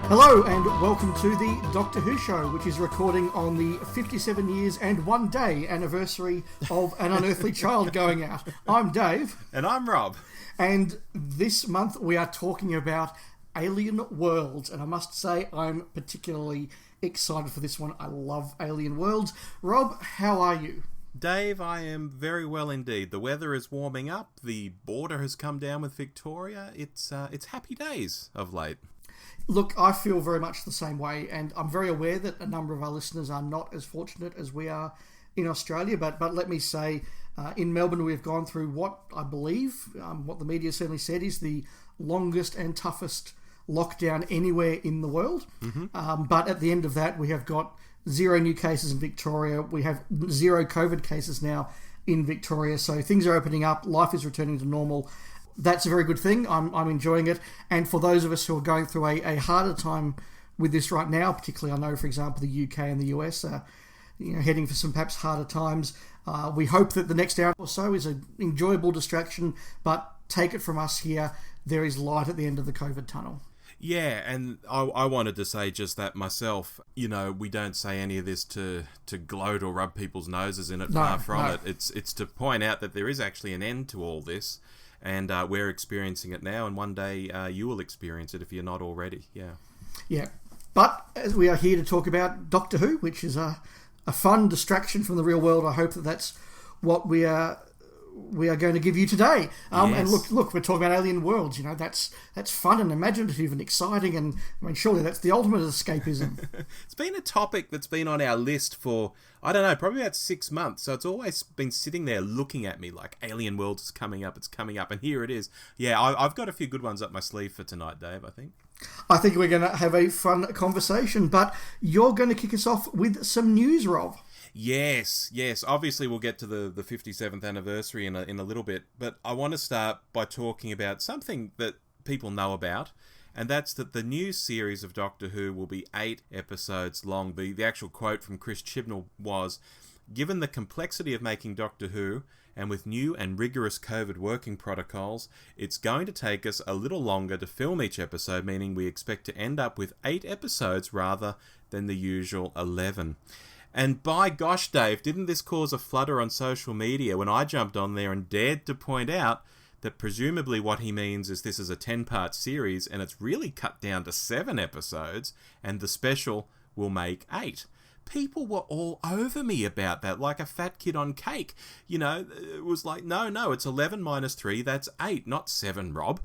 Hello and welcome to the Doctor Who Show, which is recording on the 57 years and 1 day anniversary of An Unearthly Child going out. I'm Dave. And I'm Rob. And this month we are talking about Alien Worlds, and I must say I'm particularly excited for this one. I love Alien Worlds. Rob, how are you? Dave, I am very well indeed. The weather is warming up. The border has come down with Victoria. It's happy days of late. Look, I feel very much the same way, and I'm very aware that a number of our listeners are not as fortunate as we are in Australia, but let me say, in Melbourne we've gone through what I believe, what the media certainly said, is the longest and toughest lockdown anywhere in the world. Mm-hmm. But at the end of that, we have got 0 new cases in Victoria. We have 0 COVID cases now in Victoria, so things are opening up, life is returning to normal. That's a very good thing. I'm enjoying it. And for those of us who are going through a harder time with this right now, particularly I know, for example, the UK and the US are heading for some perhaps harder times. We hope that the next hour or so is an enjoyable distraction, but take it from us here, there is light at the end of the COVID tunnel. Yeah, and I wanted to say just that myself. We don't say any of this to gloat or rub people's noses in it, far from it. It's to point out that there is actually an end to all this. And we're experiencing it now, and one day you will experience it if you're not already. Yeah. But as we are here to talk about Doctor Who, which is a fun distraction from the real world, I hope that's what we are going to give you today. Yes. And look, we're talking about Alien Worlds. That's fun and imaginative and exciting, and I mean, surely that's the ultimate escapism. It's been a topic that's been on our list for, I don't know, probably about 6 months. So it's always been sitting there looking at me like Alien Worlds is coming up, and here it is. Yeah, I've got a few good ones up my sleeve for tonight, Dave, I think. I think we're going to have a fun conversation, but you're going to kick us off with some news, Rob. Yes. Obviously, we'll get to the 57th anniversary in a little bit, but I want to start by talking about something that people know about, and that's that the new series of Doctor Who will be 8 episodes long. The actual quote from Chris Chibnall was, "Given the complexity of making Doctor Who, and with new and rigorous COVID working protocols, it's going to take us a little longer to film each episode, meaning we expect to end up with 8 episodes rather than the usual 11. And by gosh, Dave, didn't this cause a flutter on social media when I jumped on there and dared to point out that presumably what he means is this is a 10-part series and it's really cut down to 7 episodes and the special will make 8. People were all over me about that, like a fat kid on cake. It was like, no, it's 11 minus 3, that's 8, not 7, Rob.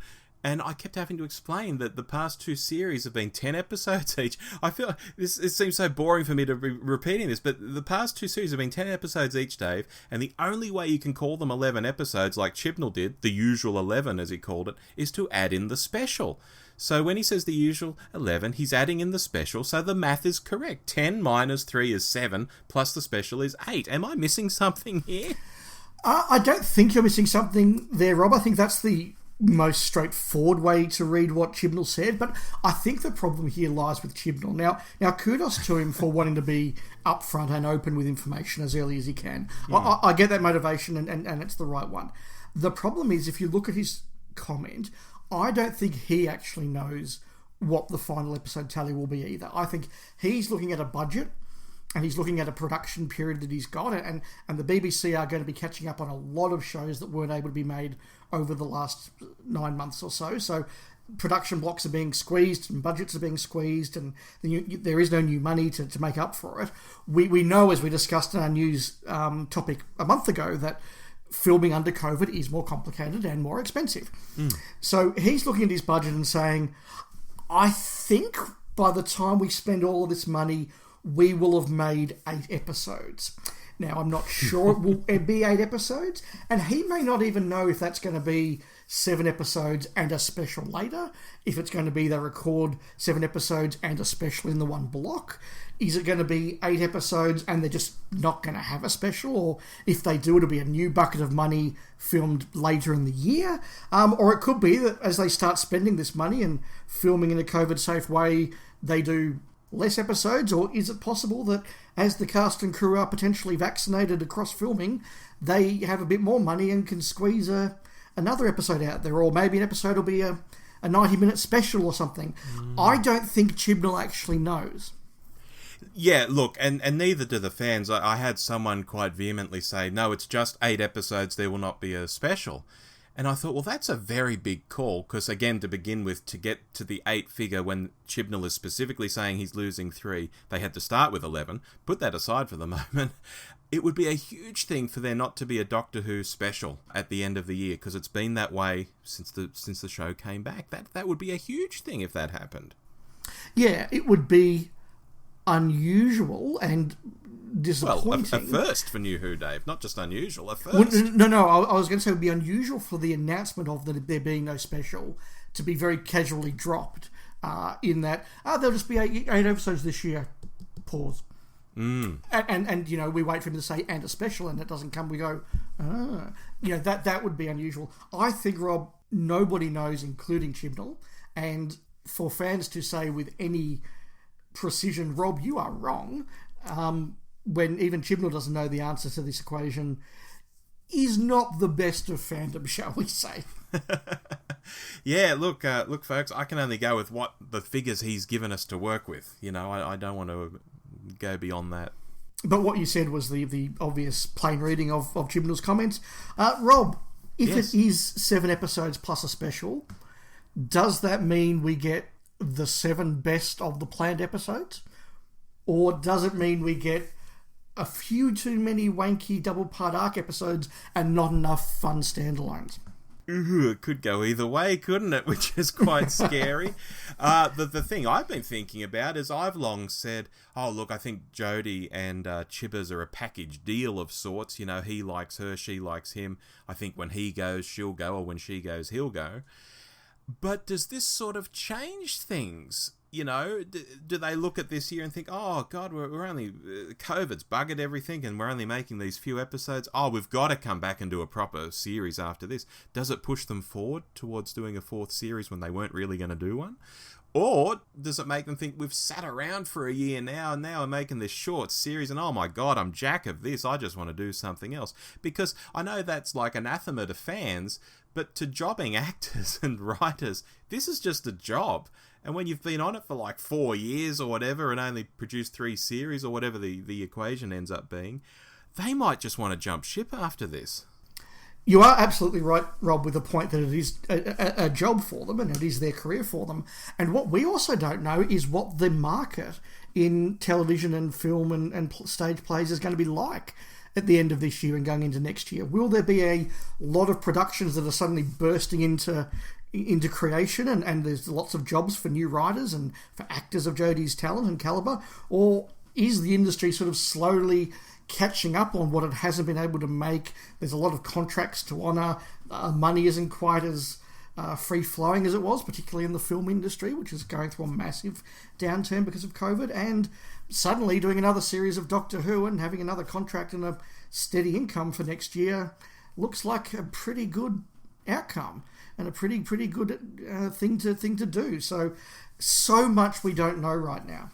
And I kept having to explain that the past 2 series have been 10 episodes each. I feel it seems so boring for me to be repeating this, but the past 2 series have been 10 episodes each, Dave, and the only way you can call them 11 episodes, like Chibnall did, the usual 11 as he called it, is to add in the special. So when he says the usual 11, he's adding in the special, so the math is correct. 10 minus 3 is 7, plus the special is 8. Am I missing something here? I don't think you're missing something there, Rob. I think that's the most straightforward way to read what Chibnall said, but I think the problem here lies with Chibnall. Now kudos to him for wanting to be upfront and open with information as early as he can. Yeah. I get that motivation, and it's the right one. The problem is, if you look at his comment, I don't think he actually knows what the final episode tally will be either. I think he's looking at a budget, and he's looking at a production period that he's got, and the BBC are going to be catching up on a lot of shows that weren't able to be made over the last 9 months or so. So production blocks are being squeezed and budgets are being squeezed, and there is no new money to make up for it. We know, as we discussed in our news topic a month ago, that filming under COVID is more complicated and more expensive. So he's looking at his budget and saying, I think by the time we spend all of this money, we will have made 8 episodes. Now, I'm not sure it will be 8 episodes, and he may not even know if that's going to be 7 episodes and a special later, if it's going to be they record 7 episodes and a special in the one block. Is it going to be 8 episodes and they're just not going to have a special? Or if they do, it'll be a new bucket of money filmed later in the year. Or it could be that as they start spending this money and filming in a COVID-safe way, they do less episodes. Or is it possible that as the cast and crew are potentially vaccinated across filming, they have a bit more money and can squeeze another episode out there? Or maybe an episode will be a a 90-minute special or something. I don't think Chibnall actually knows. Yeah, look, and neither do the fans. I had someone quite vehemently say, no, it's just 8 episodes, there will not be a special. And I thought, well, that's a very big call, because again, to begin with, to get to the 8 figure when Chibnall is specifically saying he's losing 3, they had to start with 11. Put that aside for the moment. It would be a huge thing for there not to be a Doctor Who special at the end of the year, because it's been that way since the show came back. That would be a huge thing if that happened. Yeah, it would be unusual and disappointing. Well, a first for New Who, Dave. Not just unusual, a first. Well, no, I was going to say it would be unusual for the announcement of there being no special to be very casually dropped in that, there'll just be 8 episodes this year. Pause. And you know, we wait for him to say, and a special, and it doesn't come, we go, you know, that would be unusual. I think, Rob, nobody knows, including Chibnall, and for fans to say with any precision, Rob, you are wrong, when even Chibnall doesn't know the answer to this equation, is not the best of fandom, shall we say. Yeah, look, folks, I can only go with what the figures he's given us to work with. You know, I don't want to go beyond that. But what you said was the obvious plain reading of Chibnall's comments. Rob, if Yes. it is 7 episodes plus a special, does that mean we get the 7 best of the planned episodes? Or does it mean we get a few too many wanky double-part arc episodes and not enough fun standalones? Ooh, it could go either way, couldn't it? Which is quite scary. The thing I've been thinking about is I've long said, oh, look, I think Jodie and Chibbers are a package deal of sorts. You know, he likes her, she likes him. I think when he goes, she'll go, or when she goes, he'll go. But does this sort of change things? You know, do they look at this year and think, oh, God, we're only... COVID's buggered everything and we're only making these few episodes. Oh, we've got to come back and do a proper series after this. Does it push them forward towards doing a 4th series when they weren't really going to do one? Or does it make them think, we've sat around for a year now and now we're making this short series and, oh, my God, I'm jack of this. I just want to do something else. Because I know that's like anathema to fans, but to jobbing actors and writers, this is just a job. And when you've been on it for like 4 years or whatever and only produced 3 series or whatever the equation ends up being, they might just want to jump ship after this. You are absolutely right, Rob, with the point that it is a job for them and it is their career for them. And what we also don't know is what the market in television and film and stage plays is going to be like at the end of this year and going into next year. Will there be a lot of productions that are suddenly bursting into creation and there's lots of jobs for new writers and for actors of Jodie's talent and caliber? Or is the industry sort of slowly catching up on what it hasn't been able to make? There's a lot of contracts to honour. Money isn't quite as free-flowing as it was, particularly in the film industry, which is going through a massive downturn because of COVID. And suddenly doing another series of Doctor Who and having another contract and a steady income for next year looks like a pretty good outcome and a pretty good thing to do. So much we don't know right now.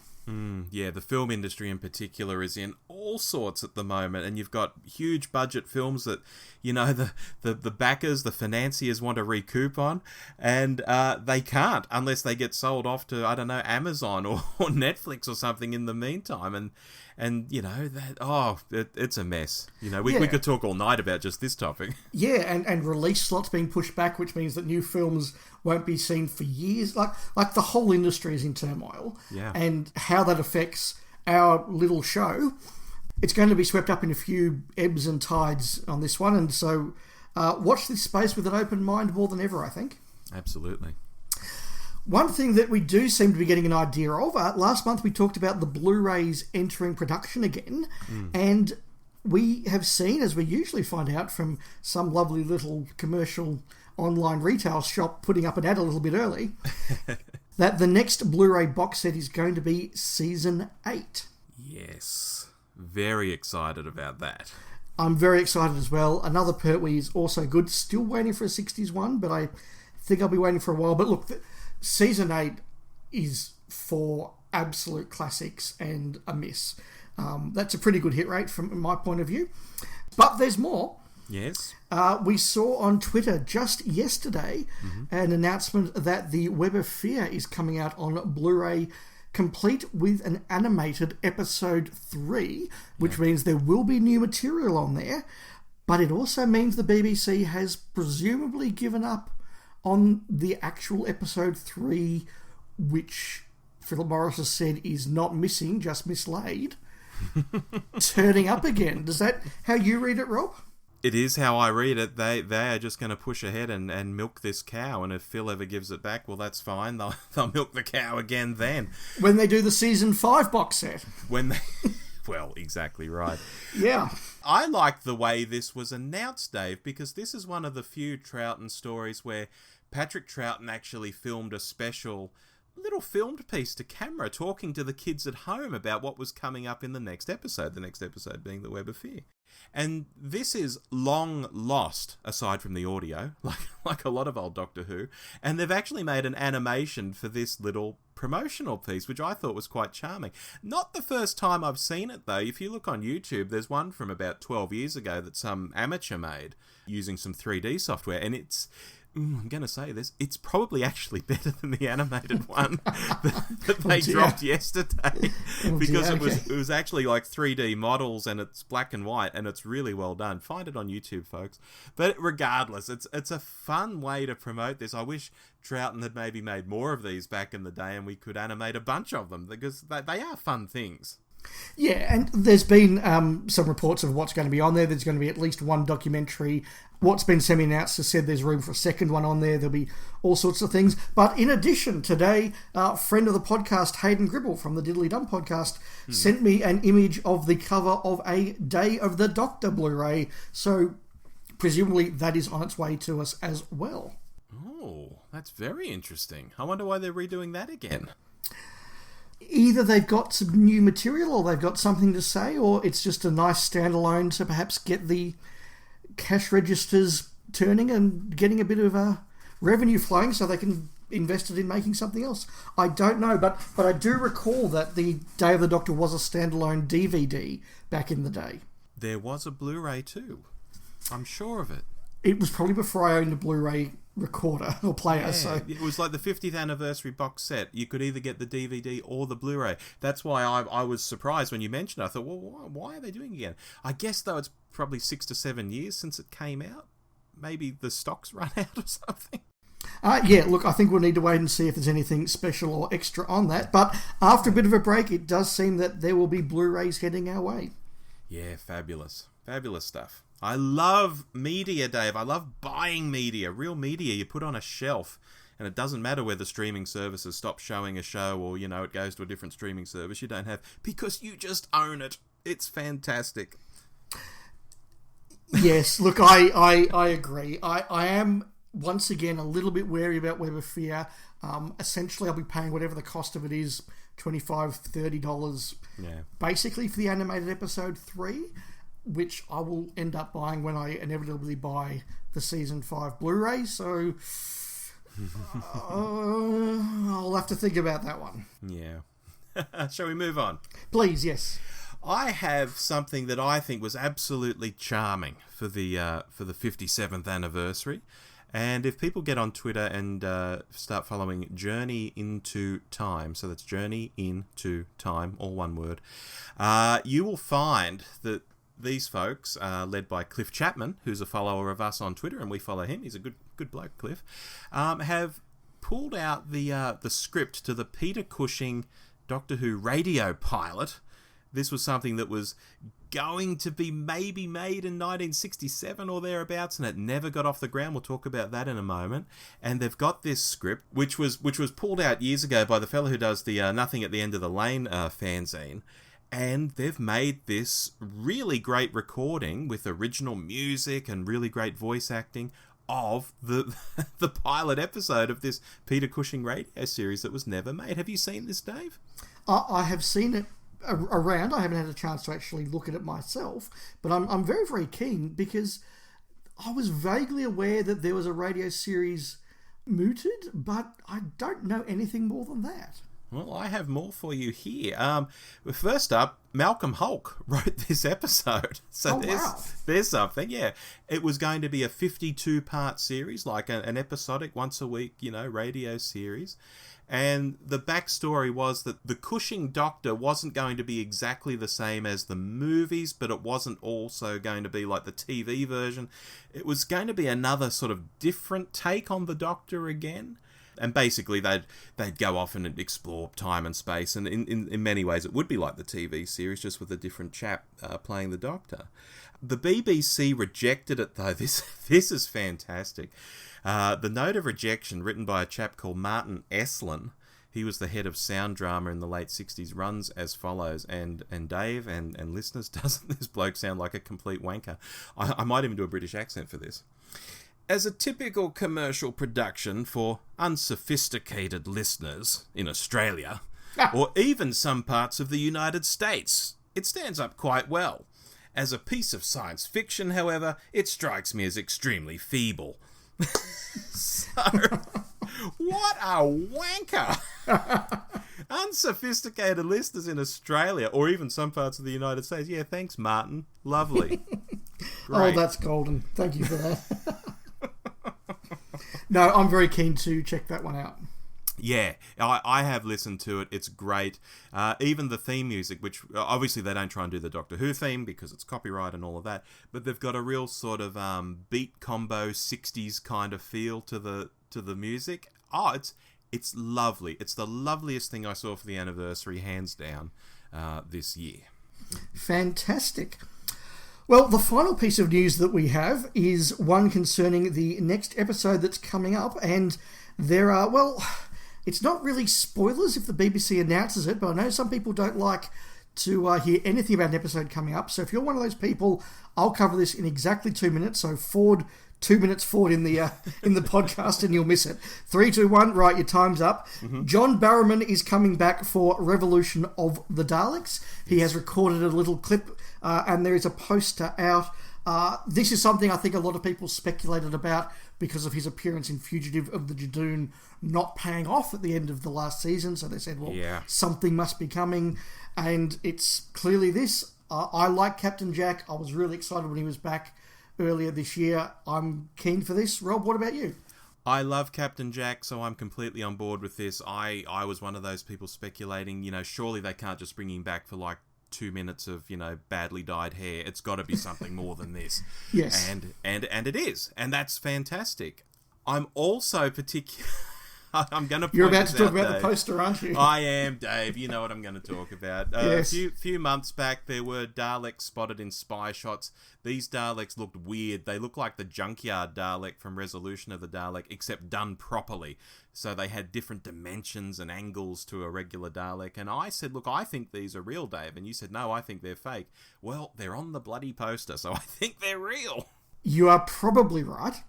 Yeah, the film industry in particular is in all sorts at the moment, and you've got huge budget films that, you know, the backers, the financiers want to recoup on, and they can't unless they get sold off to, I don't know, Amazon or Netflix or something in the meantime, and you know, it's a mess. You know, we could talk all night about just this topic. Yeah, and release slots being pushed back, which means that new films won't be seen for years. Like the whole industry is in turmoil. Yeah. And how that affects our little show, it's going to be swept up in a few ebbs and tides on this one. And so watch this space with an open mind more than ever, I think. Absolutely. One thing that we do seem to be getting an idea of, last month we talked about the Blu-rays entering production again, and we have seen, as we usually find out from some lovely little commercial online retail shop putting up an ad a little bit early, that the next Blu-ray box set is going to be Season 8. Yes. Very excited about that. I'm very excited as well. Another Pertwee is also good. Still waiting for a 60s one, but I think I'll be waiting for a while. But look, Season 8 is for absolute classics and a miss. That's a pretty good hit rate from my point of view. But there's more. Yes. We saw on Twitter just yesterday an announcement that the Web of Fear is coming out on Blu-ray, complete with an animated episode 3, which means there will be new material on there, but it also means the BBC has presumably given up on the actual episode 3, which Philip Morris has said is not missing, just mislaid, turning up again. Is that how you read it, Rob? It is how I read it. They are just going to push ahead and milk this cow, and if Phil ever gives it back, well, that's fine. They'll milk the cow again then. When they do the season 5 box set. When they... Well, exactly right. Yeah. I like the way this was announced, Dave, because this is one of the few Troughton stories where Patrick Troughton actually filmed a special little filmed piece to camera talking to the kids at home about what was coming up in the next episode being the Web of Fear. And this is long lost, aside from the audio, like a lot of old Doctor Who, and they've actually made an animation for this little promotional piece, which I thought was quite charming. Not the first time I've seen it, though. If you look on YouTube, there's one from about 12 years ago that some amateur made using some 3D software, and I'm going to say this, it's probably actually better than the animated one that they dropped yesterday, because it was actually like 3D models, and it's black and white, and it's really well done. Find it on YouTube, folks. But regardless, it's a fun way to promote this. I wish Troughton had maybe made more of these back in the day, and we could animate a bunch of them, because they are fun things. Yeah, and there's been some reports of what's going to be on there. There's going to be at least one documentary. What's been semi-announced has said there's room for a second one on there. There'll be all sorts of things. But in addition, today, friend of the podcast, Hayden Gribble from the Diddly Dum podcast, sent me an image of the cover of a Day of the Doctor Blu-ray. So presumably that is on its way to us as well. Oh, that's very interesting. I wonder why they're redoing that again. Either they've got some new material, or they've got something to say, or it's just a nice standalone to perhaps get the cash registers turning and getting a bit of revenue flowing so they can invest it in making something else. I don't know, but I do recall that the Day of the Doctor was a standalone DVD back in the day. There was a Blu-ray too. I'm sure of it. It was probably before I owned a Blu-ray recorder or player. Yeah, so it was like the 50th anniversary box set. You could either get the DVD or the Blu-ray. That's why I was surprised when you mentioned it. I thought, well, why are they doing it again? I guess, though, it's probably 6 to 7 years since it came out. Maybe the stock's run out or something. Yeah, look, I think we'll need to wait and see if there's anything special or extra on that. But after a bit of a break, it does seem that there will be Blu-rays heading our way. Yeah, fabulous. Fabulous stuff. I love media, Dave. I love buying media. Real media you put on a shelf, and it doesn't matter whether streaming services stop showing a show or, it goes to a different streaming service you don't have, because you just own it. It's fantastic. Yes, look, I agree. I am, once again, a little bit wary about Web of Fear. Essentially, I'll be paying whatever the cost of it is, $25, $30, basically for the animated episode 3. Which I will end up buying when I inevitably buy the Season 5 Blu-ray, so I'll have to think about that one. Yeah. Shall we move on? Please, yes. I have something that I think was absolutely charming for the 57th anniversary. And if people get on Twitter and start following Journey Into Time, so that's Journey Into Time, all one word, you will find that these folks, led by Cliff Chapman, who's a follower of us on Twitter, and we follow him. He's a good bloke, Cliff. Have pulled out the script to the Peter Cushing Doctor Who radio pilot. This was something that was going to be maybe made in 1967 or thereabouts, and it never got off the ground. We'll talk about that in a moment. And they've got this script, which was pulled out years ago by the fellow who does the Nothing at the End of the Lane fanzine. And they've made this really great recording with original music and really great voice acting of the pilot episode of this Peter Cushing radio series that was never made. Have you seen this, Dave? I have seen it around. I haven't had a chance to actually look at it myself, but I'm very, very keen because I was vaguely aware that there was a radio series mooted, but I don't know anything more than that. Well, I have more for you here. First up, Malcolm Hulk wrote this episode. So there's something, yeah. It was going to be a 52-part series, like an episodic, once-a-week, radio series. And the backstory was that the Cushing Doctor wasn't going to be exactly the same as the movies, but it wasn't also going to be like the TV version. It was going to be another sort of different take on the Doctor again. And basically, they'd go off and explore time and space, and in many ways, it would be like the TV series, just with a different chap playing the Doctor. The BBC rejected it, though. This is fantastic. The note of rejection, written by a chap called Martin Esslin, he was the head of sound drama in the late 60s, runs as follows. And Dave and listeners, doesn't this bloke sound like a complete wanker? I might even do a British accent for this. As a typical commercial production for unsophisticated listeners in Australia, or even some parts of the United States, it stands up quite well. As a piece of science fiction, however, it strikes me as extremely feeble. So, what a wanker! Unsophisticated listeners in Australia, or even some parts of the United States. Yeah, thanks, Martin. Lovely. Oh, that's golden. Thank you for that. No, I'm very keen to check that one out. Yeah, I have listened to it. It's great. Even the theme music, which obviously they don't try and do the Doctor Who theme because it's copyright and all of that, but they've got a real sort of beat combo 60s kind of feel to the music. Oh, it's lovely. It's the loveliest thing I saw for the anniversary, hands down, this year. Fantastic. Well, the final piece of news that we have is one concerning the next episode that's coming up, and there are, well, it's not really spoilers if the BBC announces it, but I know some people don't like to hear anything about an episode coming up, so if you're one of those people, I'll cover this in exactly 2 minutes, so 2 minutes forward in the podcast and you'll miss it. 3, 2, 1, right, your time's up. Mm-hmm. John Barrowman is coming back for Revolution of the Daleks. He has recorded a little clip and there is a poster out. This is something I think a lot of people speculated about because of his appearance in Fugitive of the Judoon not paying off at the end of the last season. So they said, well, something must be coming. And it's clearly this. I like Captain Jack. I was really excited when he was back earlier this year. I'm keen for this. Rob, what about you? I love Captain Jack, so I'm completely on board with this. I was one of those people speculating, surely they can't just bring him back for like 2 minutes of, badly dyed hair. It's got to be something more than this. Yes. And it is. And that's fantastic. I'm also particular. I'm going to. You're about to talk about Dave. The poster, aren't you? I am, Dave. You know what I'm going to talk about. Yes. A few months back, there were Daleks spotted in spy shots. These Daleks looked weird. They looked like the junkyard Dalek from Resolution of the Dalek, except done properly. So they had different dimensions and angles to a regular Dalek. And I said, look, I think these are real, Dave. And you said, no, I think they're fake. Well, they're on the bloody poster, so I think they're real. You are probably right.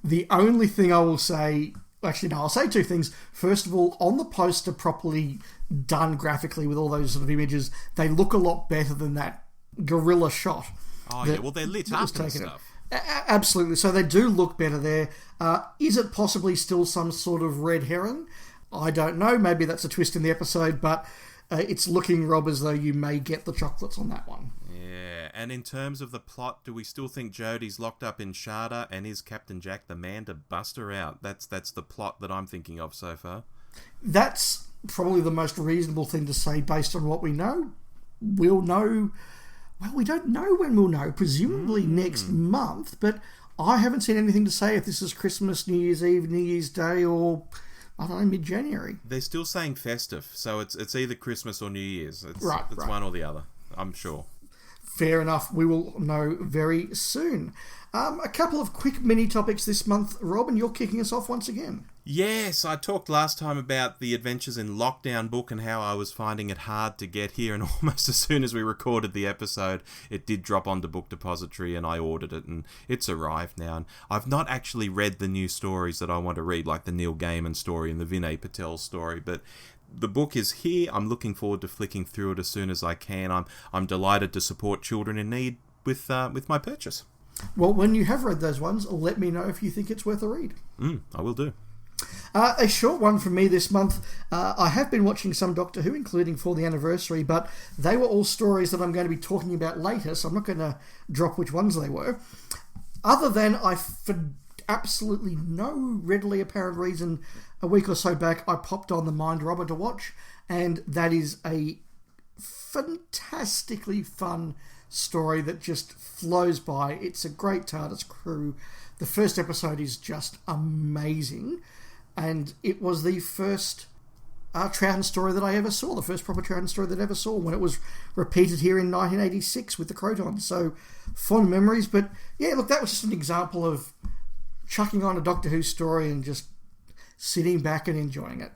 The only thing I will say... Actually, no, I'll say two things. First of all, on the poster properly done graphically with all those sort of images, they look a lot better than that gorilla shot. Oh, yeah. Well, they're lit up and stuff. Absolutely. So they do look better there. Is it possibly still some sort of red herring? I don't know. Maybe that's a twist in the episode, but it's looking, Rob, as though you may get the chocolates on that one. Yeah, and in terms of the plot, do we still think Jodie's locked up in Sharda, and is Captain Jack the man to bust her out? That's the plot that I'm thinking of so far. That's probably the most reasonable thing to say based on what we know. We'll know... Well, we don't know when we'll know. Presumably next month, but I haven't seen anything to say if this is Christmas, New Year's Eve, New Year's Day, or... I don't know, mid-January. They're still saying festive, so it's either Christmas or New Year's. It's right. One or the other, I'm sure. Fair enough. We will know very soon. A couple of quick mini-topics this month, Rob, and you're kicking us off once again. Yes, I talked last time about the Adventures in Lockdown book and how I was finding it hard to get here, and almost as soon as we recorded the episode, it did drop onto Book Depository and I ordered it, and it's arrived now. And I've not actually read the new stories that I want to read, like the Neil Gaiman story and the Vinay Patel story, but the book is here. I'm looking forward to flicking through it as soon as I can. I'm delighted to support children in need with my purchase. Well, when you have read those ones, let me know if you think it's worth a read. I will do. A short one from me this month. I have been watching some Doctor Who, including for the anniversary, but they were all stories that I'm going to be talking about later, so I'm not going to drop which ones they were. Other than for absolutely no readily apparent reason, a week or so back, I popped on The Mind Robber to watch, and that is a fantastically fun story that just flows by. It's a great TARDIS crew. The first episode is just amazing, and it was the first Troughton story that I ever saw, the first proper Troughton story that I ever saw, when it was repeated here in 1986 with the Crotons. So, fond memories. But yeah, look, that was just an example of chucking on a Doctor Who story and just sitting back and enjoying it.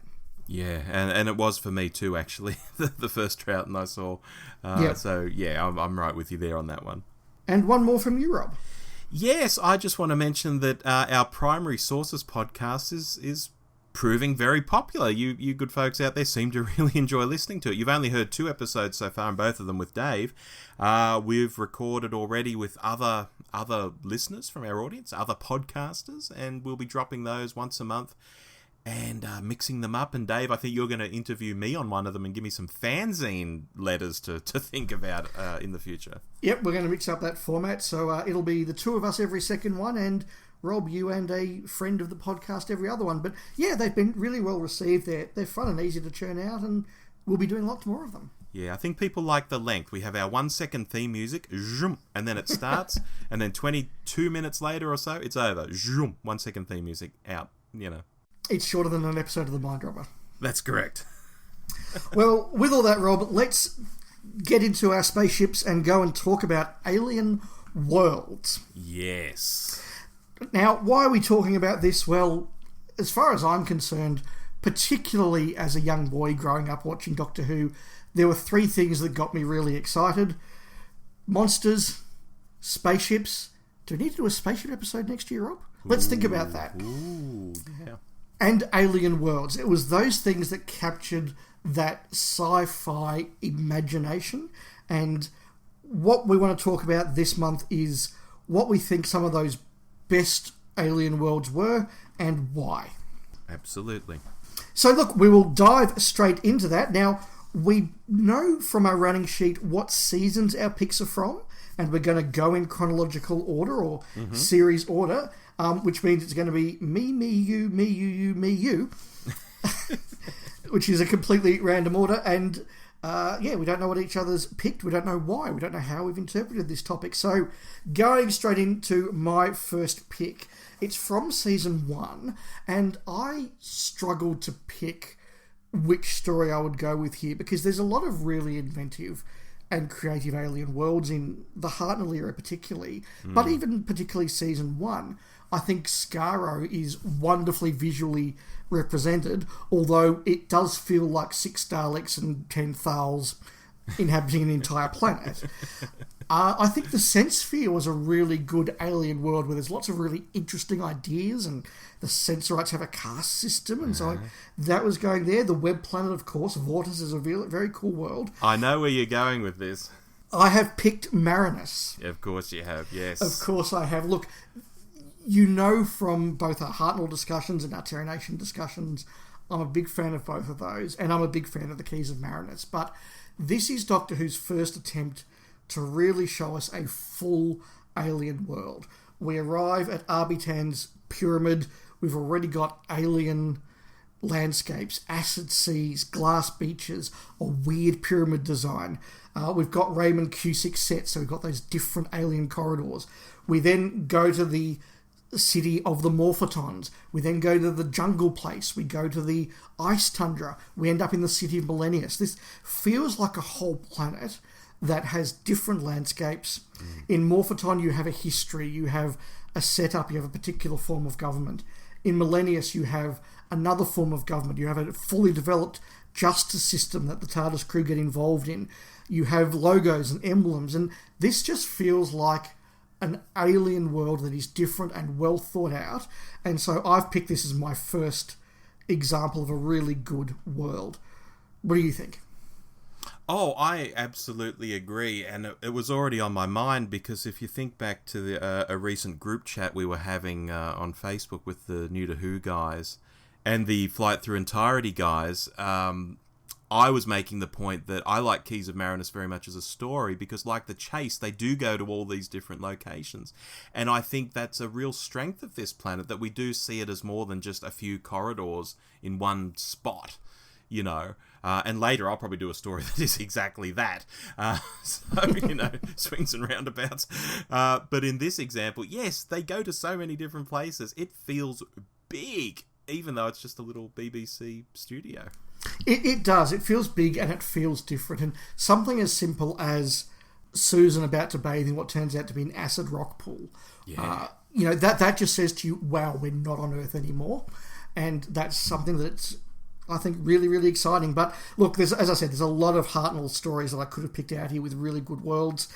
Yeah, and it was for me too, actually, the first Troughton I saw. So, yeah, I'm right with you there on that one. And one more from you, Rob. Yes, I just want to mention that our Primary Sources podcast is proving very popular. You good folks out there seem to really enjoy listening to it. You've only heard 2 episodes so far, and both of them with Dave. We've recorded already with other listeners from our audience, other podcasters, and we'll be dropping those once a month and mixing them up. And Dave, I think you're going to interview me on one of them and give me some fanzine letters to think about in the future. Yep, we're going to mix up that format. So it'll be the 2 of us every second one, and Rob, you and a friend of the podcast every other one. But yeah, they've been really well received. They're fun and easy to churn out, and we'll be doing lots more of them. Yeah, I think people like the length. We have our 1-second theme music, and then it starts, and then 22 minutes later or so, it's over. 1-second theme music out, It's shorter than an episode of The Mind Robber. That's correct. Well, with all that, Rob, let's get into our spaceships and go and talk about alien worlds. Yes. Now, why are we talking about this? Well, as far as I'm concerned, particularly as a young boy growing up watching Doctor Who, there were 3 things that got me really excited. Monsters, spaceships. Do we need to do a spaceship episode next year, Rob? Let's think about that. Ooh, yeah. And alien worlds. It was those things that captured that sci-fi imagination. And what we want to talk about this month is what we think some of those best alien worlds were and why. Absolutely. So look, we will dive straight into that. Now, we know from our running sheet what seasons our picks are from, and we're going to go in chronological order or series order, which means it's going to be me, you, you, which is a completely random order. And we don't know what each other's picked. We don't know why. We don't know how we've interpreted this topic. So going straight into my first pick, it's from season 1, and I struggled to pick which story I would go with here because there's a lot of really inventive and creative alien worlds in the Hartnell era particularly, but even particularly season 1. I think Skaro is wonderfully visually represented, although it does feel like 6 Daleks and 10 Thals inhabiting an entire planet. I think the Sensphere was a really good alien world where there's lots of really interesting ideas, and the Sensorites have a caste system, and so that was going there. The Web Planet, of course, Vortis is a very cool world. I know where you're going with this. I have picked Marinus. Of course you have, yes. Of course I have. Look, you know from both our Hartnell discussions and our Terry Nation discussions, I'm a big fan of both of those, and I'm a big fan of the Keys of Marinus. But this is Doctor Who's first attempt to really show us a full alien world. We arrive at Arbitan's pyramid. We've already got alien landscapes, acid seas, glass beaches, a weird pyramid design. We've got Raymond Cusick's set, so we've got those different alien corridors. We then go to the city of the Morphotons. We then go to the jungle place. We go to the ice tundra. We end up in the city of Millennius. This feels like a whole planet that has different landscapes. In Morphoton, you have a history, you have a setup, you have a particular form of government. In Millennius, you have another form of government. You have a fully developed justice system that the TARDIS crew get involved in. You have logos and emblems, and this just feels like an alien world that is different and well thought out. And so I've picked this as my first example of a really good world. What do you think? Oh, I absolutely agree, and it was already on my mind because if you think back to a recent group chat we were having on Facebook with the New to Who guys, and the Flight Through Entirety guys, I was making the point that I like Keys of Marinus very much as a story because, like The Chase, they do go to all these different locations. And I think that's a real strength of this planet, that we do see it as more than just a few corridors in one spot, you know. And later I'll probably do a story that is exactly that. So, you know, swings and roundabouts. But in this example, yes, they go to so many different places. It feels big, even though it's just a little BBC studio. It does. It feels big and it feels different. And something as simple as Susan about to bathe in what turns out to be an acid rock pool. Yeah. You know, that just says to you, wow, we're not on Earth anymore. And that's something that's, I think, really, really exciting. But look, as I said, there's a lot of Hartnell stories that I could have picked out here with really good worlds.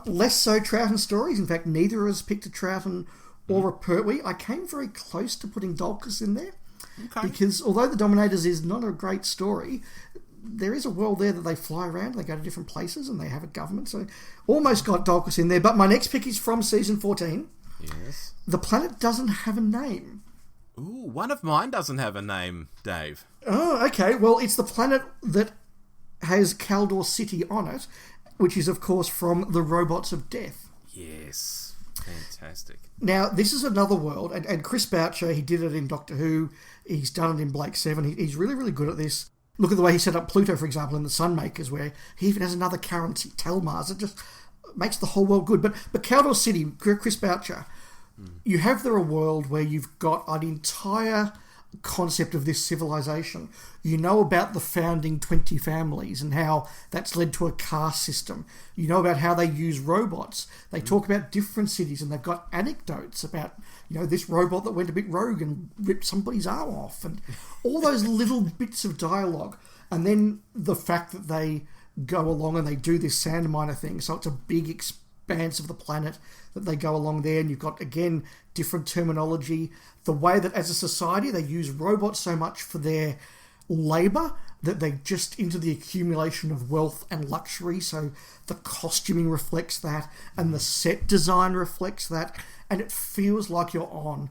Less so Troughton stories. In fact, neither of us picked a Troughton or a Pertwee. I came very close to putting Dolcus in there. Okay. Because although The Dominators is not a great story, there is a world there that they fly around, they go to different places, and they have a government. So almost got Dolcus in there. But my next pick is from season 14. Yes. The planet doesn't have a name. Ooh, one of mine doesn't have a name, Dave. Oh, okay. Well, it's the planet that has Caldor City on it, which is, of course, from the Robots of Death. Yes. Fantastic. Now, this is another world, and Chris Boucher, he did it in Doctor Who, he's done it in Blake 7, he's really, really good at this. Look at the way he set up Pluto, for example, in the Sunmakers, where he even has another currency, Telmars. It just makes the whole world good. But Caldor City, Chris Boucher, you have there a world where you've got an entire concept of this civilization. You know about the founding 20 families and how that's led to a caste system. You know about how they use robots. They talk about different cities, and they've got anecdotes about, you know, this robot that went a bit rogue and ripped somebody's arm off, and all those little bits of dialogue. And then the fact that they go along and they do this sand miner thing, so it's a big expanse of the planet that they go along there, and you've got, again, different terminology. The way that as a society they use robots so much for their labour that they just into the accumulation of wealth and luxury, so the costuming reflects that and the set design reflects that, and it feels like you're on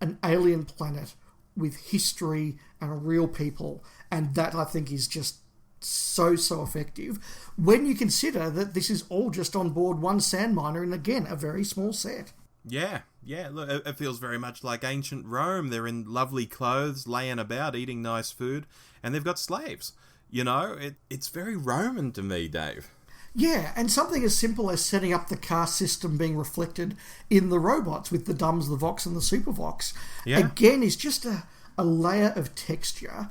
an alien planet with history and real people, and that I think is just so effective when you consider that this is all just on board one sand miner, and again, a very small set. Yeah. Look, it feels very much like ancient Rome. They're in lovely clothes, laying about, eating nice food, and they've got slaves. You know, it's very Roman to me, Dave. Yeah, and something as simple as setting up the caste system being reflected in the robots with the Dums, the Vox, and the Super Vox, again, is just a layer of texture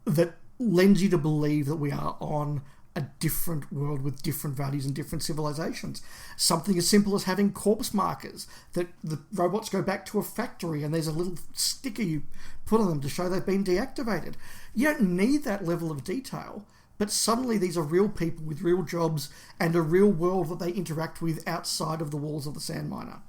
that lends you to believe that we are on a different world with different values and different civilizations. Something as simple as having corpse markers, that the robots go back to a factory and there's a little sticker you put on them to show they've been deactivated. You don't need that level of detail, but suddenly these are real people with real jobs and a real world that they interact with outside of the walls of the sand miner.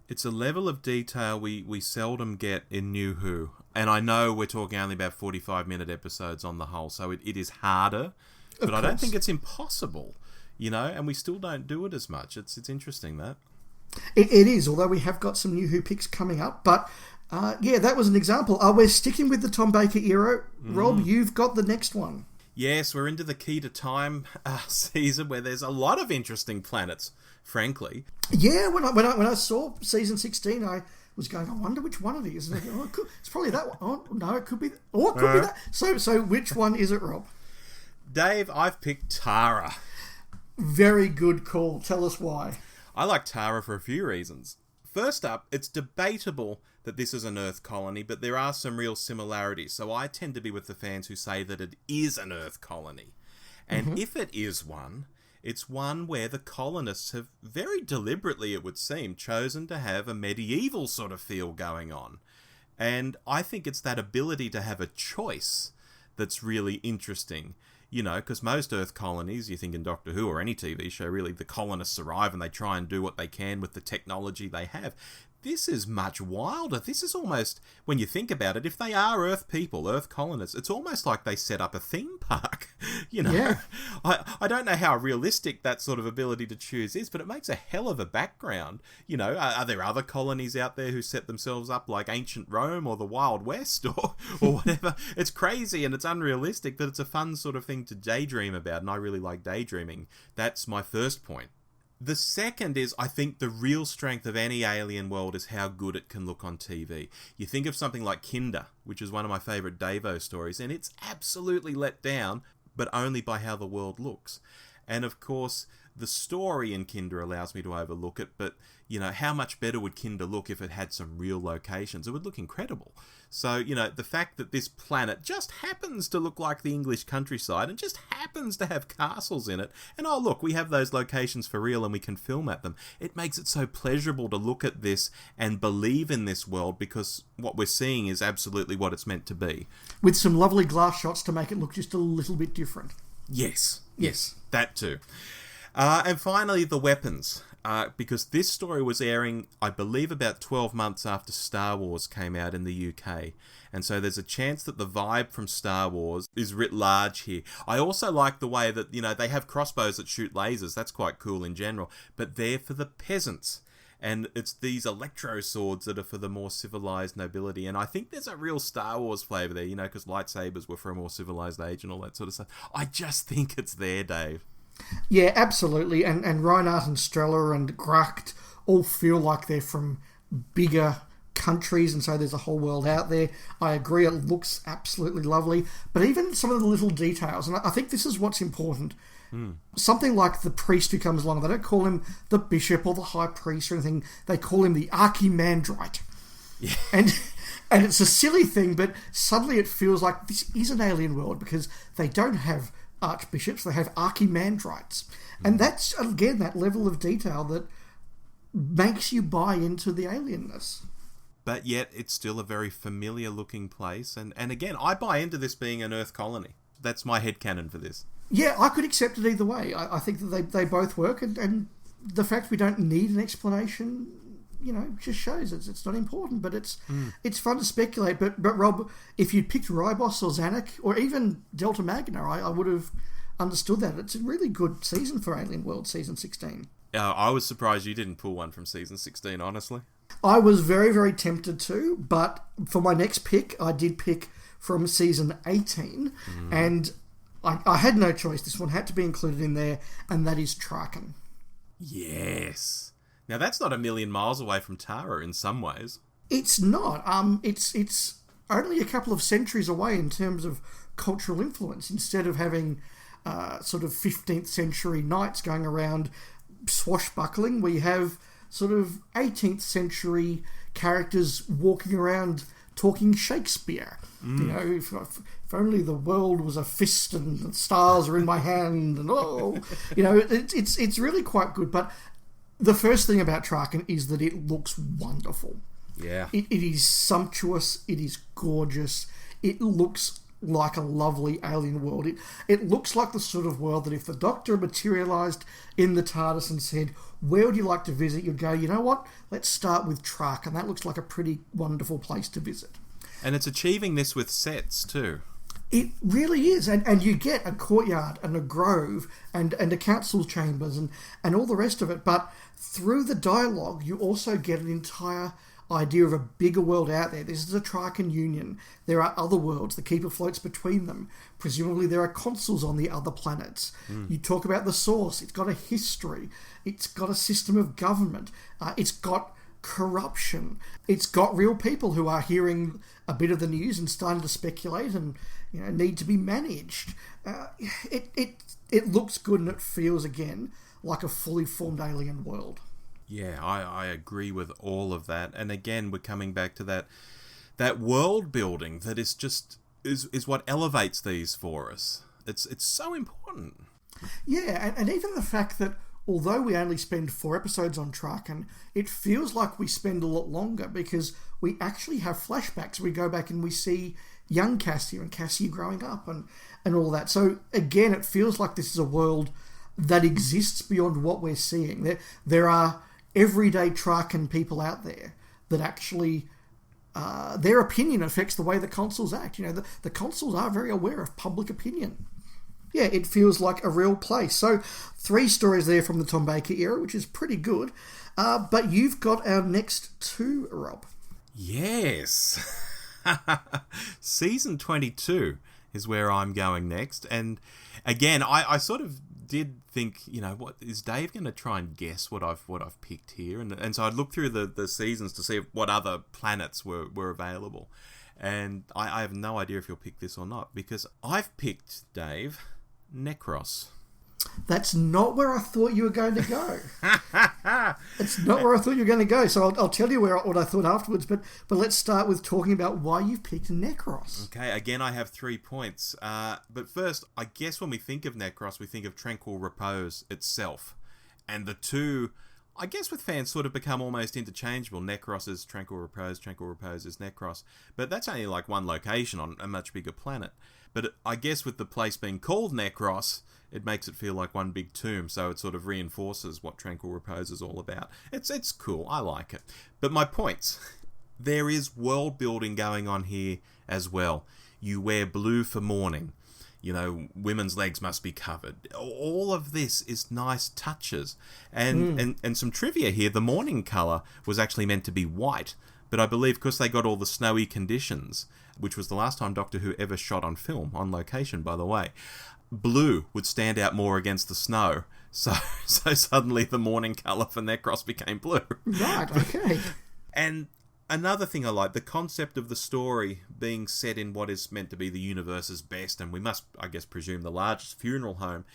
It's a level of detail we seldom get in New Who. And I know we're talking only about 45-minute episodes on the whole, so it is harder. But I don't think it's impossible, you know, and we still don't do it as much. It's interesting, that. It is, although we have got some New Who picks coming up. But, that was an example. We're sticking with the Tom Baker era. Rob, you've got the next one. Yes, we're into the Key to Time season where there's a lot of interesting planets, frankly. Yeah, when I saw season 16, I was going, I wonder which one it is. And I go, it's probably that one. Oh, no, it could be... Or it could be that. So which one is it, Rob? Dave, I've picked Tara. Very good call. Tell us why. I like Tara for a few reasons. First up, it's debatable that this is an Earth colony, but there are some real similarities. So I tend to be with the fans who say that it is an Earth colony. And if it is one, it's one where the colonists have very deliberately, it would seem, chosen to have a medieval sort of feel going on. And I think it's that ability to have a choice that's really interesting. You know, because most Earth colonies, you think in Doctor Who or any TV show, really, the colonists arrive and they try and do what they can with the technology they have. this is much wilder. This is almost, when you think about it, if they are Earth people, Earth colonists, it's almost like they set up a theme park. Yeah. I don't know how realistic that sort of ability to choose is, but it makes a hell of a background. Are there other colonies out there who set themselves up like ancient Rome or the Wild West or whatever? It's crazy and it's unrealistic, but it's a fun sort of thing to daydream about, and I really like daydreaming. That's my first point. The second is, I think the real strength of any alien world is how good it can look on TV. You think of something like Kinder, which is one of my favourite Davo stories, and it's absolutely let down, but only by how the world looks. And of course, the story in Kinder allows me to overlook it, but, how much better would Kinder look if it had some real locations? It would look incredible. So, the fact that this planet just happens to look like the English countryside and just happens to have castles in it, and oh look, we have those locations for real and we can film at them, it makes it so pleasurable to look at this and believe in this world, because what we're seeing is absolutely what it's meant to be. With some lovely glass shots to make it look just a little bit different. Yes, that too. And finally, the weapons. Because this story was airing, I believe, about 12 months after Star Wars came out in the UK. And so there's a chance that the vibe from Star Wars is writ large here. I also like the way that, they have crossbows that shoot lasers. That's quite cool in general. But they're for the peasants. And it's these electro swords that are for the more civilized nobility. And I think there's a real Star Wars flavour there, because lightsabers were for a more civilized age and all that sort of stuff. I just think it's there, Dave. Yeah, absolutely. And Reinhardt and Streller and Gracht all feel like they're from bigger countries, and so there's a whole world out there. I agree, it looks absolutely lovely. But even some of the little details, and I think this is what's important. Something like the priest who comes along, they don't call him the bishop or the high priest or anything. They call him the Archimandrite. Yeah. And it's a silly thing, but suddenly it feels like this is an alien world, because they don't have archbishops, they have archimandrites. And that's, again, that level of detail that makes you buy into the alienness. But yet it's still a very familiar looking place, and again, I buy into this being an Earth colony. That's my headcanon for this. Yeah, I could accept it either way. I think that they both work, and the fact we don't need an explanation, just shows it's not important, but it's fun to speculate. But Rob, if you'd picked Ribos or Zanuck or even Delta Magna, I would have understood that. It's a really good season for Alien World, season 16. I was surprised you didn't pull one from season 16, honestly. I was very, very tempted to, but for my next pick, I did pick from season 18, and I had no choice. This one had to be included in there, and that is Traken. Yes. Now, that's not a million miles away from Tara in some ways. It's not. It's only a couple of centuries away in terms of cultural influence. Instead of having sort of 15th century knights going around swashbuckling, we have sort of 18th century characters walking around talking Shakespeare. If only the world was a fist and the stars are in my hand, and it's really quite good. But the first thing about Traken is that it looks wonderful. Yeah. It is sumptuous. It is gorgeous. It looks like a lovely alien world. It looks like the sort of world that if the Doctor materialised in the TARDIS and said, where would you like to visit? You'd go, you know what? Let's start with Traken. That looks like a pretty wonderful place to visit. And it's achieving this with sets too. It really is, and you get a courtyard and a grove and a council chambers and all the rest of it, but through the dialogue you also get an entire idea of a bigger world out there. This is a Traken Union. There are other worlds. The Keeper floats between them. Presumably there are consuls on the other planets. You talk about the Source. It's got a history. It's got a system of government. It's got corruption. It's got real people who are hearing a bit of the news and starting to speculate and need to be managed. It looks good, and it feels again like a fully formed alien world. Yeah, I agree with all of that. And again, we're coming back to that world building that is just is what elevates these for us. It's so important. Yeah, and even the fact that although we only spend 4 episodes on Traken, it feels like we spend a lot longer because we actually have flashbacks. We go back and we see young Cassia and Cassia growing up and all that. So again, it feels like this is a world that exists beyond what we're seeing. There are everyday Traken people out there that actually their opinion affects the way the consuls act. The consuls are very aware of public opinion. Yeah, it feels like a real place. So 3 stories there from the Tom Baker era, which is pretty good. But you've got our next 2, Rob. Yes. Season 22 is where I'm going next. And again, I sort of did think, what is Dave going to try and guess what I've picked here? And so I'd look through the seasons to see what other planets were available. And I have no idea if you'll pick this or not, because I've picked, Dave, Necros. That's not where I thought you were going to go. It's not where I thought you were going to go. So I'll tell you what I thought afterwards. But let's start with talking about why you've picked Necros. Okay, again, I have 3 points. But first, I guess when we think of Necros, we think of Tranquil Repose itself. And the two, I guess with fans, sort of become almost interchangeable. Necros is Tranquil Repose is Necros. But that's only like one location on a much bigger planet. But I guess with the place being called Necros, it makes it feel like one big tomb, so it sort of reinforces what Tranquil Repose is all about. It's cool, I like it. But my points, there is world building going on here as well. You wear blue for mourning. Women's legs must be covered. All of this is nice touches. And some trivia here, the mourning colour was actually meant to be white, but I believe because they got all the snowy conditions, which was the last time Doctor Who ever shot on film, on location, by the way, blue would stand out more against the snow. So suddenly the mourning colour for Necros became blue. Right, okay. And another thing I like, the concept of the story being set in what is meant to be the universe's best, and we must, I guess, presume the largest funeral home,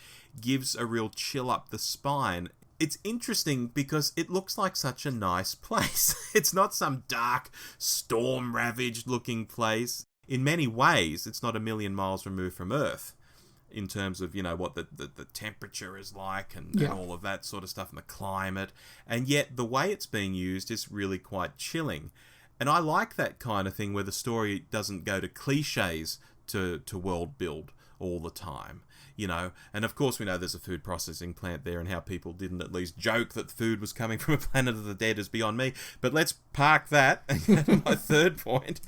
gives a real chill up the spine. It's interesting because it looks like such a nice place. It's not some dark, storm-ravaged looking place. In many ways, it's not a million miles removed from Earth in terms of, what the temperature is like and all of that sort of stuff and the climate. And yet the way it's being used is really quite chilling. And I like that kind of thing where the story doesn't go to cliches to world build all the time. And of course we know there's a food processing plant there, and how people didn't at least joke that the food was coming from a planet of the dead is beyond me. But let's park that. My third point,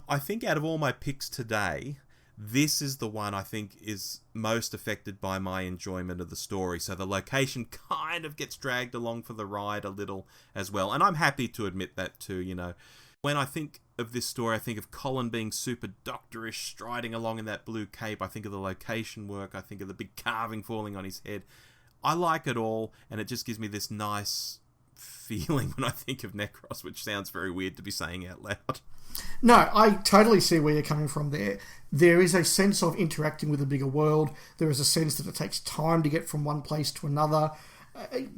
I think out of all my picks today, this is the one I think is most affected by my enjoyment of the story. So the location kind of gets dragged along for the ride a little as well. And I'm happy to admit that too, When I think of this story, I think of Colin being super doctorish, striding along in that blue cape. I think of the location work. I think of the big carving falling on his head. I like it all, and it just gives me this nice feeling when I think of Necros, which sounds very weird to be saying out loud. No, I totally see where you're coming from there. There is a sense of interacting with a bigger world. There is a sense that it takes time to get from one place to another.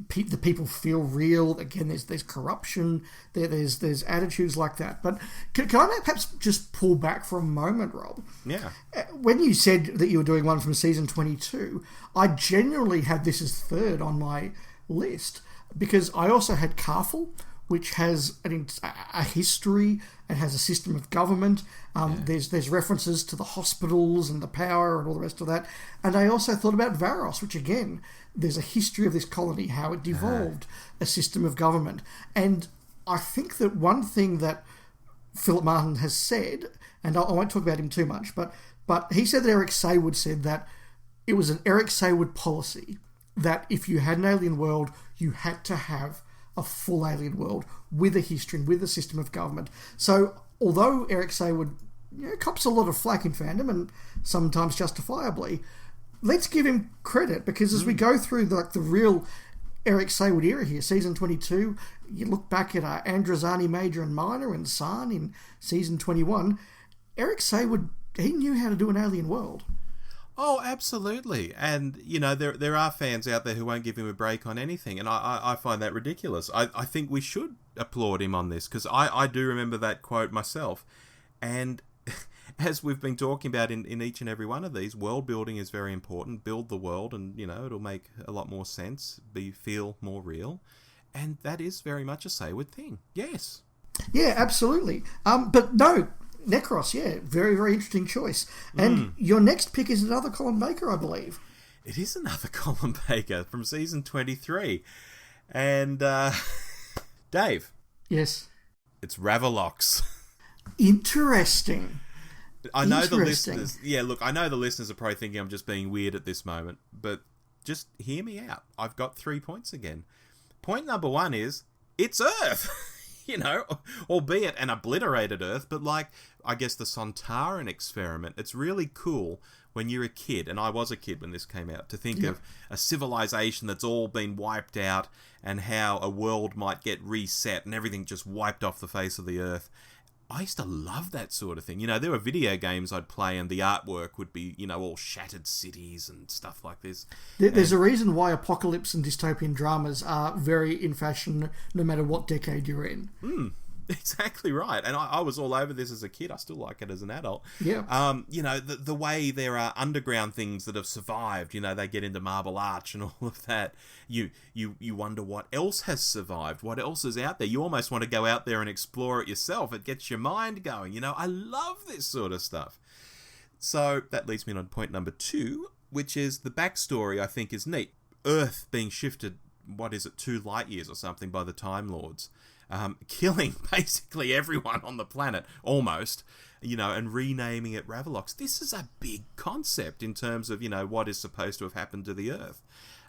The people feel real. Again, there's corruption. There's attitudes like that. But can I perhaps just pull back for a moment, Rob? Yeah. When you said that you were doing one from season 22, I genuinely had this as third on my list because I also had Carful, which has a history and has a system of government. There's references to the hospitals and the power and all the rest of that. And I also thought about Varos, which again, there's a history of this colony, how it devolved a system of government. And I think that one thing that Philip Martin has said, and I won't talk about him too much, but he said that Eric Saywood said that it was an Eric Saywood policy that if you had an alien world, you had to have a full alien world with a history and with a system of government. So although Eric Saywood cops a lot of flack in fandom, and sometimes justifiably, let's give him credit, because as we go through the real Eric Saywood era here, season 22, you look back at Androzani Major and Minor and San in season 21, Eric Saywood, he knew how to do an alien world. Oh, absolutely. And, there are fans out there who won't give him a break on anything, and I find that ridiculous. I think we should applaud him on this, because I do remember that quote myself. And as we've been talking about in each and every one of these, world building is very important. Build the world and, it'll make a lot more sense, feel more real. And that is very much a Saywood thing. Yes. Yeah, absolutely. But no, Necros, yeah, very, very interesting choice. And your next pick is another Colin Baker, I believe. It is another Colin Baker from season 23. And, Dave. Yes. It's Ravolox. Interesting. I know the listeners... Yeah, look, I know the listeners are probably thinking I'm just being weird at this moment, but just hear me out. I've got 3 points again. Point number 1 is, it's Earth! You know, albeit an obliterated Earth, but like, I guess the Sontaran experiment, it's really cool when you're a kid, and I was a kid when this came out, to think of a civilization that's all been wiped out and how a world might get reset and everything just wiped off the face of the Earth. I used to love that sort of thing. You know, there were video games I'd play and the artwork would be, you know, all shattered cities and stuff like this. There's a reason why apocalypse and dystopian dramas are very in fashion no matter what decade you're in. Exactly right. And I was all over this as a kid. I still like it as an adult. Yeah. You know, the way there are underground things that have survived, you know, they get into Marble Arch and all of that. You wonder what else has survived, what else is out there. You almost want to go out there and explore it yourself. It gets your mind going. You know, I love this sort of stuff. So that leads me on to point number 2, which is the backstory I think is neat. Earth being shifted, 2 light years or something by the Time Lords. Killing basically everyone on the planet, almost, you know, and renaming it Ravolox. This is a big concept in terms of, you know, what is supposed to have happened to the Earth,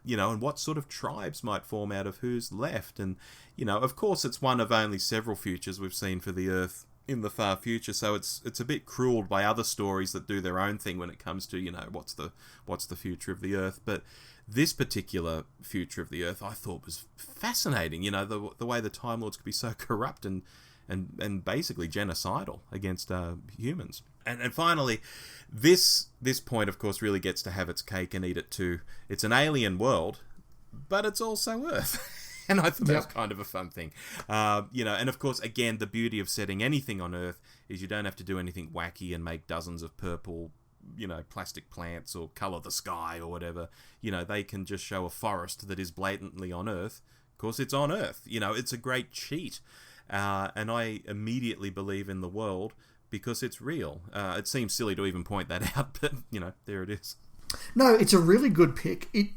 you know, and what sort of tribes might form out of who's left. And, you know, of course, it's one of only several futures we've seen for the Earth in the far future, so it's a bit cruelled by other stories that do their own thing when it comes to, you know, what's the future of the Earth. But this particular future of the Earth I thought was fascinating. You know, the way the Time Lords could be so corrupt and basically genocidal against humans. And finally, this point, of course, really gets to have its cake and eat it too. It's an alien world, but it's also Earth. And I thought that was kind of a fun thing. You know, and of course, again, the beauty of setting anything on Earth is you don't have to do anything wacky and make dozens of purple, you know, plastic plants or colour the sky or whatever. You know, they can just show a forest that is blatantly on Earth. Of course, it's on Earth. You know, it's a great cheat. And I immediately believe in the world because it's real. It seems silly to even point that out, but, you know, there it is. No, it's a really good pick. It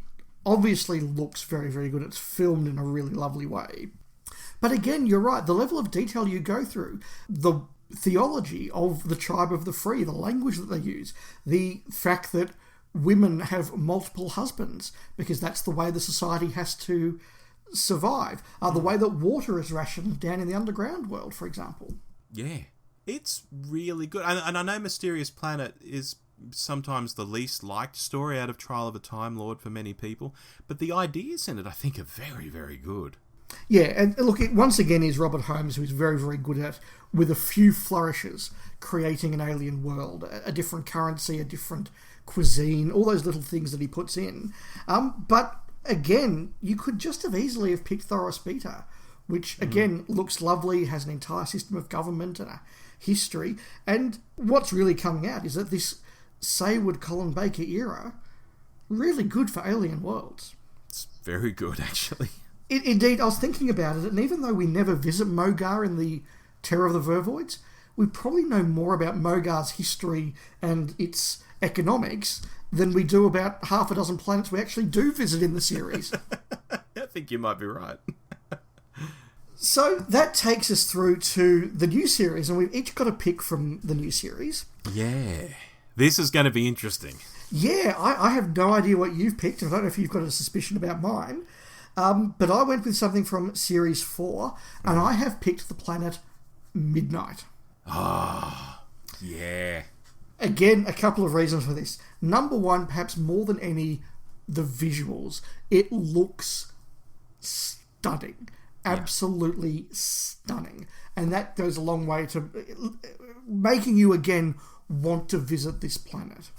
obviously looks very, very good. It's filmed in a really lovely way. But again, you're right. The level of detail you go through, the theology of the tribe of the free, the language that they use, the fact that women have multiple husbands because that's the way the society has to survive, the way that water is rationed down in the underground world, for example. Yeah, it's really good. And I know Mysterious Planet is sometimes the least liked story out of Trial of a Time Lord for many people, but the ideas in it I think are very, very good. Yeah, and look, it once again is Robert Holmes, who's very, very good at, with a few flourishes, creating an alien world, a different currency, a different cuisine, all those little things that he puts in. But again, you could just have easily have picked Thoros Beta, which again looks lovely, has an entire system of government and a history. And what's really coming out is that this Saywood Colin Baker era, really good for alien worlds. It's very good, actually. Indeed, I was thinking about it, and even though we never visit Mogar in the Terror of the Vervoids, we probably know more about Mogar's history and its economics than we do about half a dozen planets we actually do visit in the series. I think you might be right. So that takes us through to the new series, and we've each got a pick from the new series. Yeah. This is going to be interesting. Yeah, I have no idea what you've picked. I don't know if you've got a suspicion about mine. But I went with something from Series 4, and I have picked the planet Midnight. Ah, yeah. Again, a couple of reasons for this. Number one, perhaps more than any, the visuals. It looks stunning. Absolutely stunning. And that goes a long way to making you, again, want to visit this planet.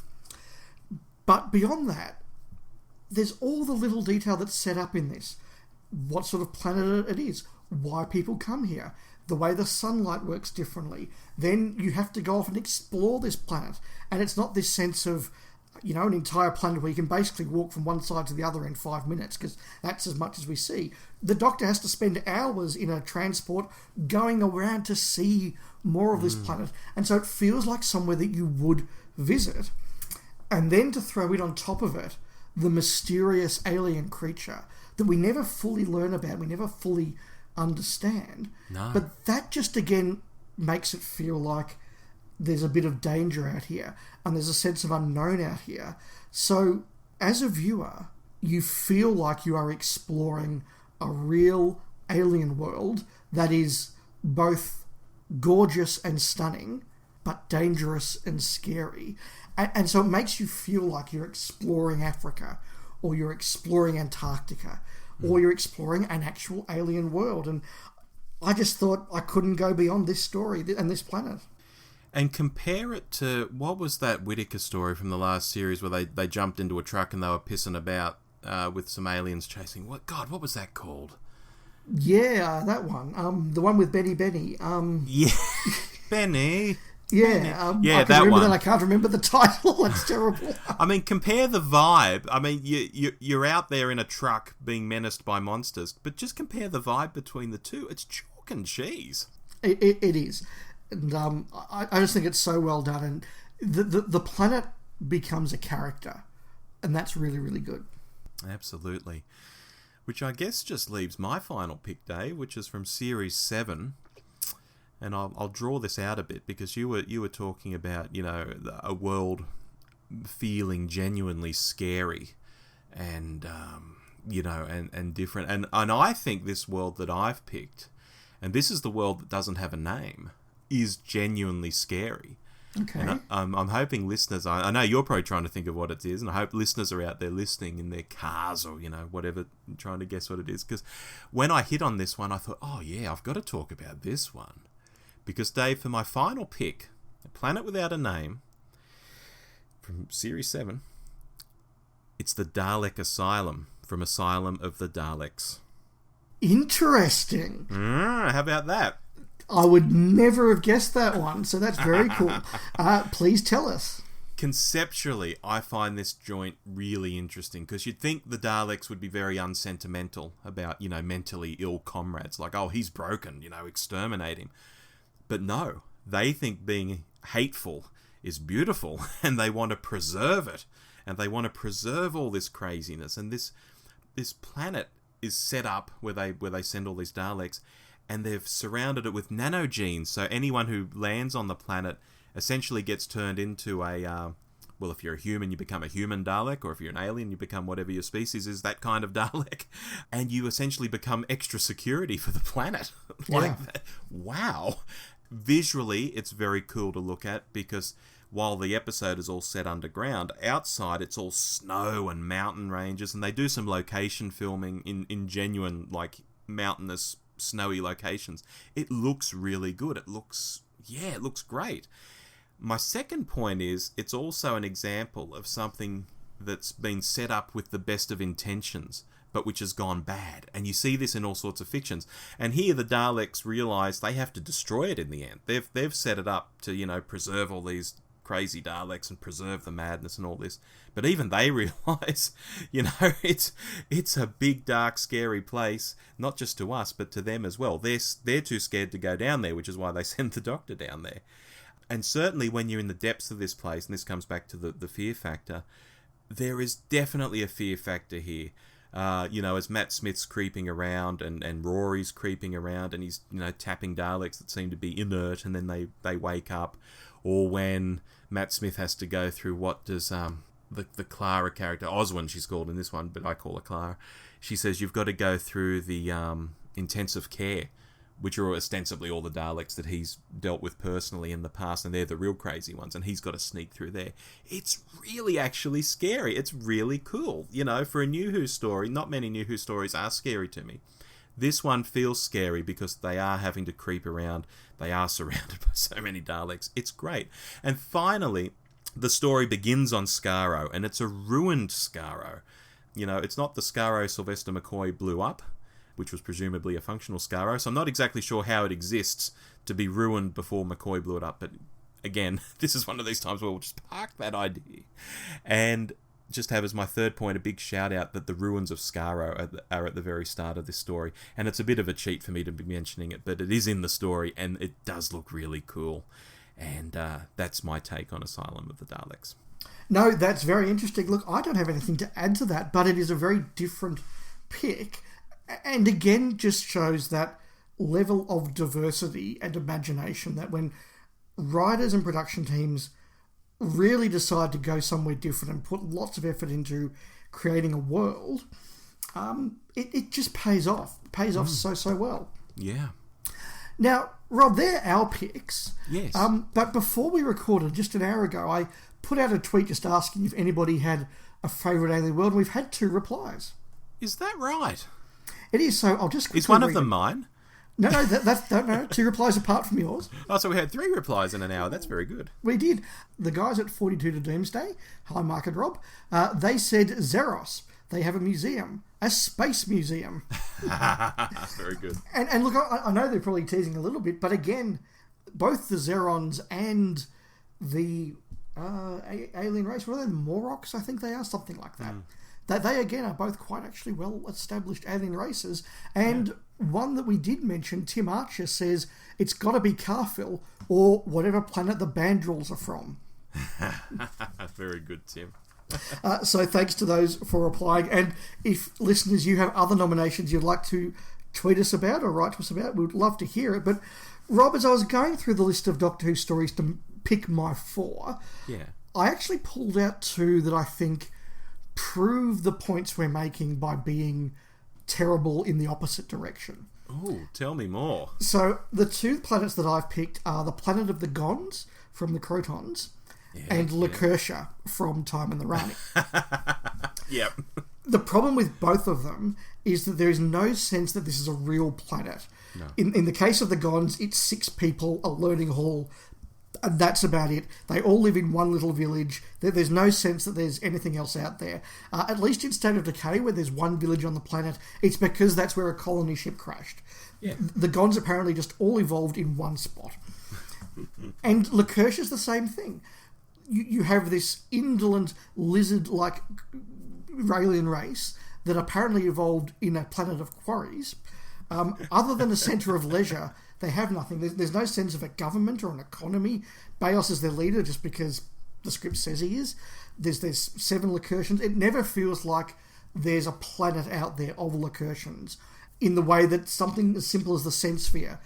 But beyond that, there's all the little detail that's set up in this. What sort of planet it is, why people come here, the way the sunlight works differently. Then you have to go off and explore this planet. And it's not this sense of, you know, an entire planet where you can basically walk from one side to the other in 5 minutes, because that's as much as we see. The Doctor has to spend hours in a transport going around to see more of this planet. And so it feels like somewhere that you would visit. And then to throw in on top of it, the mysterious alien creature that we never fully learn about, we never fully understand. No. But that just, again, makes it feel like there's a bit of danger out here and there's a sense of unknown out here. So, as a viewer, you feel like you are exploring a real alien world that is both gorgeous and stunning, but dangerous and scary. And so it makes you feel like you're exploring Africa, or you're exploring Antarctica, or you're exploring an actual alien world. And I just thought I couldn't go beyond this story and this planet. And compare it to, what was that Whittaker story from the last series where they jumped into a truck and they were pissing about with some aliens chasing... What was that called? Yeah, that one. The one with Benny. Yeah, Benny. Yeah, yeah, I can that remember one. That I can't remember the title. It's terrible. I mean, compare the vibe. I mean, you're out there in a truck being menaced by monsters, but just compare the vibe between the two. It's chalk and cheese. It is. And I just think it's so well done. And the planet becomes a character. And that's really, really good. Absolutely. Which I guess just leaves my final pick, Dave, which is from Series 7. And I'll draw this out a bit because you were talking about, a world feeling genuinely scary and, and different. And I think this world that I've picked, and this is the world that doesn't have a name, is genuinely scary. Okay. And I'm hoping listeners, I know you're probably trying to think of what it is, and I hope listeners are out there listening in their cars or, whatever, trying to guess what it is. Because when I hit on this one, I thought, oh yeah, I've got to talk about this one. Because, Dave, for my final pick, A Planet Without a Name, from Series 7, it's the Dalek Asylum, from Asylum of the Daleks. Interesting. How about that? I would never have guessed that one, so that's very cool. Please tell us. Conceptually, I find this joint really interesting because you'd think the Daleks would be very unsentimental about, mentally ill comrades. Like, oh, he's broken, exterminate him. But no, they think being hateful is beautiful and they want to preserve it. And they want to preserve all this craziness. And this planet is set up where they send all these Daleks, and they've surrounded it with nanogenes. So anyone who lands on the planet essentially gets turned into a... well, if you're a human, you become a human Dalek, or if you're an alien, you become whatever your species is, that kind of Dalek. And you essentially become extra security for the planet. Yeah. Wow. Visually, it's very cool to look at because while the episode is all set underground, outside it's all snow and mountain ranges, and they do some location filming in genuine, mountainous, snowy locations. It looks really good. It looks great. My second point is it's also an example of something that's been set up with the best of intentions, but which has gone bad. And you see this in all sorts of fictions. And here the Daleks realise they have to destroy it in the end. They've set it up to, preserve all these crazy Daleks and preserve the madness and all this. But even they realise, it's a big, dark, scary place, not just to us, but to them as well. They're too scared to go down there, which is why they send the Doctor down there. And certainly when you're in the depths of this place, and this comes back to the fear factor, there is definitely a fear factor here. As Matt Smith's creeping around and Rory's creeping around and he's, tapping Daleks that seem to be inert and then they wake up. Or when Matt Smith has to go through what does the Clara character, Oswin she's called in this one, but I call her Clara. She says you've got to go through the intensive care, which are ostensibly all the Daleks that he's dealt with personally in the past, and they're the real crazy ones, and he's got to sneak through there. It's really actually scary. It's really cool. For a New Who story, not many New Who stories are scary to me. This one feels scary because they are having to creep around. They are surrounded by so many Daleks. It's great. And finally, the story begins on Skaro, and it's a ruined Skaro. It's not the Skaro Sylvester McCoy blew up, which was presumably a functional Skaro. So I'm not exactly sure how it exists to be ruined before McCoy blew it up. But again, this is one of these times where we'll just park that idea. And just have as my third point a big shout out that the ruins of Skaro are at the very start of this story. And it's a bit of a cheat for me to be mentioning it, but it is in the story and it does look really cool. And that's my take on Asylum of the Daleks. No, that's very interesting. Look, I don't have anything to add to that, but it is a very different pick. And again, just shows that level of diversity and imagination that when writers and production teams really decide to go somewhere different and put lots of effort into creating a world, it just pays off. It pays off so well. Yeah. Now, Rob, they're our picks. Yes. But before we recorded, just an hour ago, I put out a tweet just asking if anybody had a favourite alien world, and we've had 2 replies. Is that right? It is, so I'll just quickly Is one of read them it. mine? No, no, 2 replies apart from yours. Oh, so we had 3 replies in an hour. That's very good. We did. The guys at 42 to Doomsday, hi Mark and Rob, they said Zeros. They have a museum, a space museum. Very good. And look, I know they're probably teasing a little bit, but again, both the Zerons and the alien race, what are they, the Moroks, I think they are, something like that. They again are both quite actually well-established alien races. And one that we did mention, Tim Archer says it's got to be Carfil or whatever planet the Bandrels are from. Very good, Tim. So thanks to those for replying. And if listeners, you have other nominations you'd like to tweet us about or write to us about, we'd love to hear it. But Rob, as I was going through the list of Doctor Who stories to pick my 4, I actually pulled out 2 that I think prove the points we're making by being terrible in the opposite direction. Oh, tell me more. So the 2 planets that I've picked are the planet of the Gonds from the Crotons and Lacertia from Time and the Rani. Yep. The problem with both of them is that there is no sense that this is a real planet. No. In the case of the Gonds, it's 6 people, a learning hall, and that's about it. They all live in one little village. There's no sense that there's anything else out there. At least in State of Decay, where there's one village on the planet, it's because that's where a colony ship crashed. Yeah. The Gonds apparently just all evolved in one spot. And Lacertia's the same thing. You have this indolent lizard-like alien race that apparently evolved in a planet of quarries. Other than a centre of leisure, they have nothing. There's no sense of a government or an economy. Baos is their leader just because the script says he is. There's 7 Lacertians. It never feels like there's a planet out there of Lacertians in the way that something as simple as the Sensphere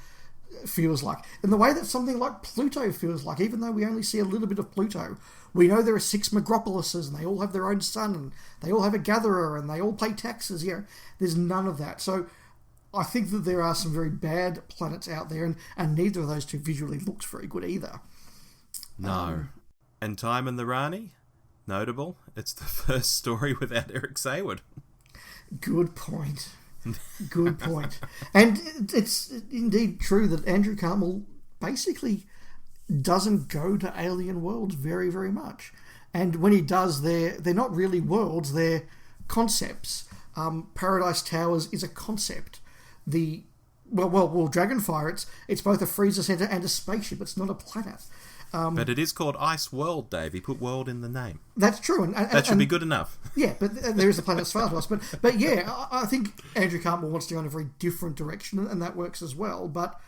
feels like. In the way that something like Pluto feels like, even though we only see a little bit of Pluto. We know there are 6 Megropolises and they all have their own sun and they all have a gatherer and they all pay taxes. There's none of that. So I think that there are some very bad planets out there, and neither of those 2 visually looks very good either. No. And Time and the Rani? Notable. It's the first story without Eric Sayward. Good point. Good point. And it's indeed true that Andrew Cartmel basically doesn't go to alien worlds very, very much. And when he does, they're not really worlds, they're concepts. Paradise Towers is a concept. Dragonfire, it's both a freezer centre and a spaceship. It's not a planet. But it is called Ice World, Dave. He put world in the name. That's true. And that should be good enough. Yeah, but there is the planet Svartos. But yeah, I think Andrew Cartmel wants to go in a very different direction, and that works as well. But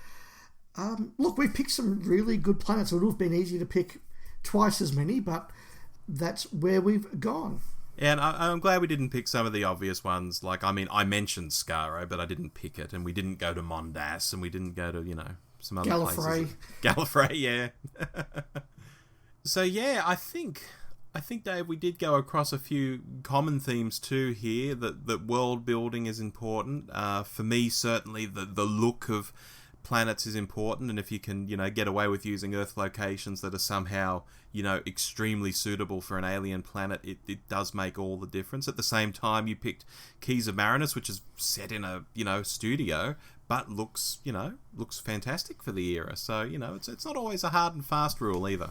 look, we've picked some really good planets. It would have been easy to pick twice as many, but that's where we've gone. And I'm glad we didn't pick some of the obvious ones. Like, I mentioned Skaro, but I didn't pick it. And we didn't go to Mondas, and we didn't go to, some other places. Gallifrey, yeah. So, yeah, I think, Dave, we did go across a few common themes too here. That world building is important. For me, certainly, the look of planets is important, and if you can, get away with using Earth locations that are somehow, extremely suitable for an alien planet, it does make all the difference. At the same time, you picked Keys of Marinus, which is set in a, studio, but looks fantastic for the era. So, it's not always a hard and fast rule either.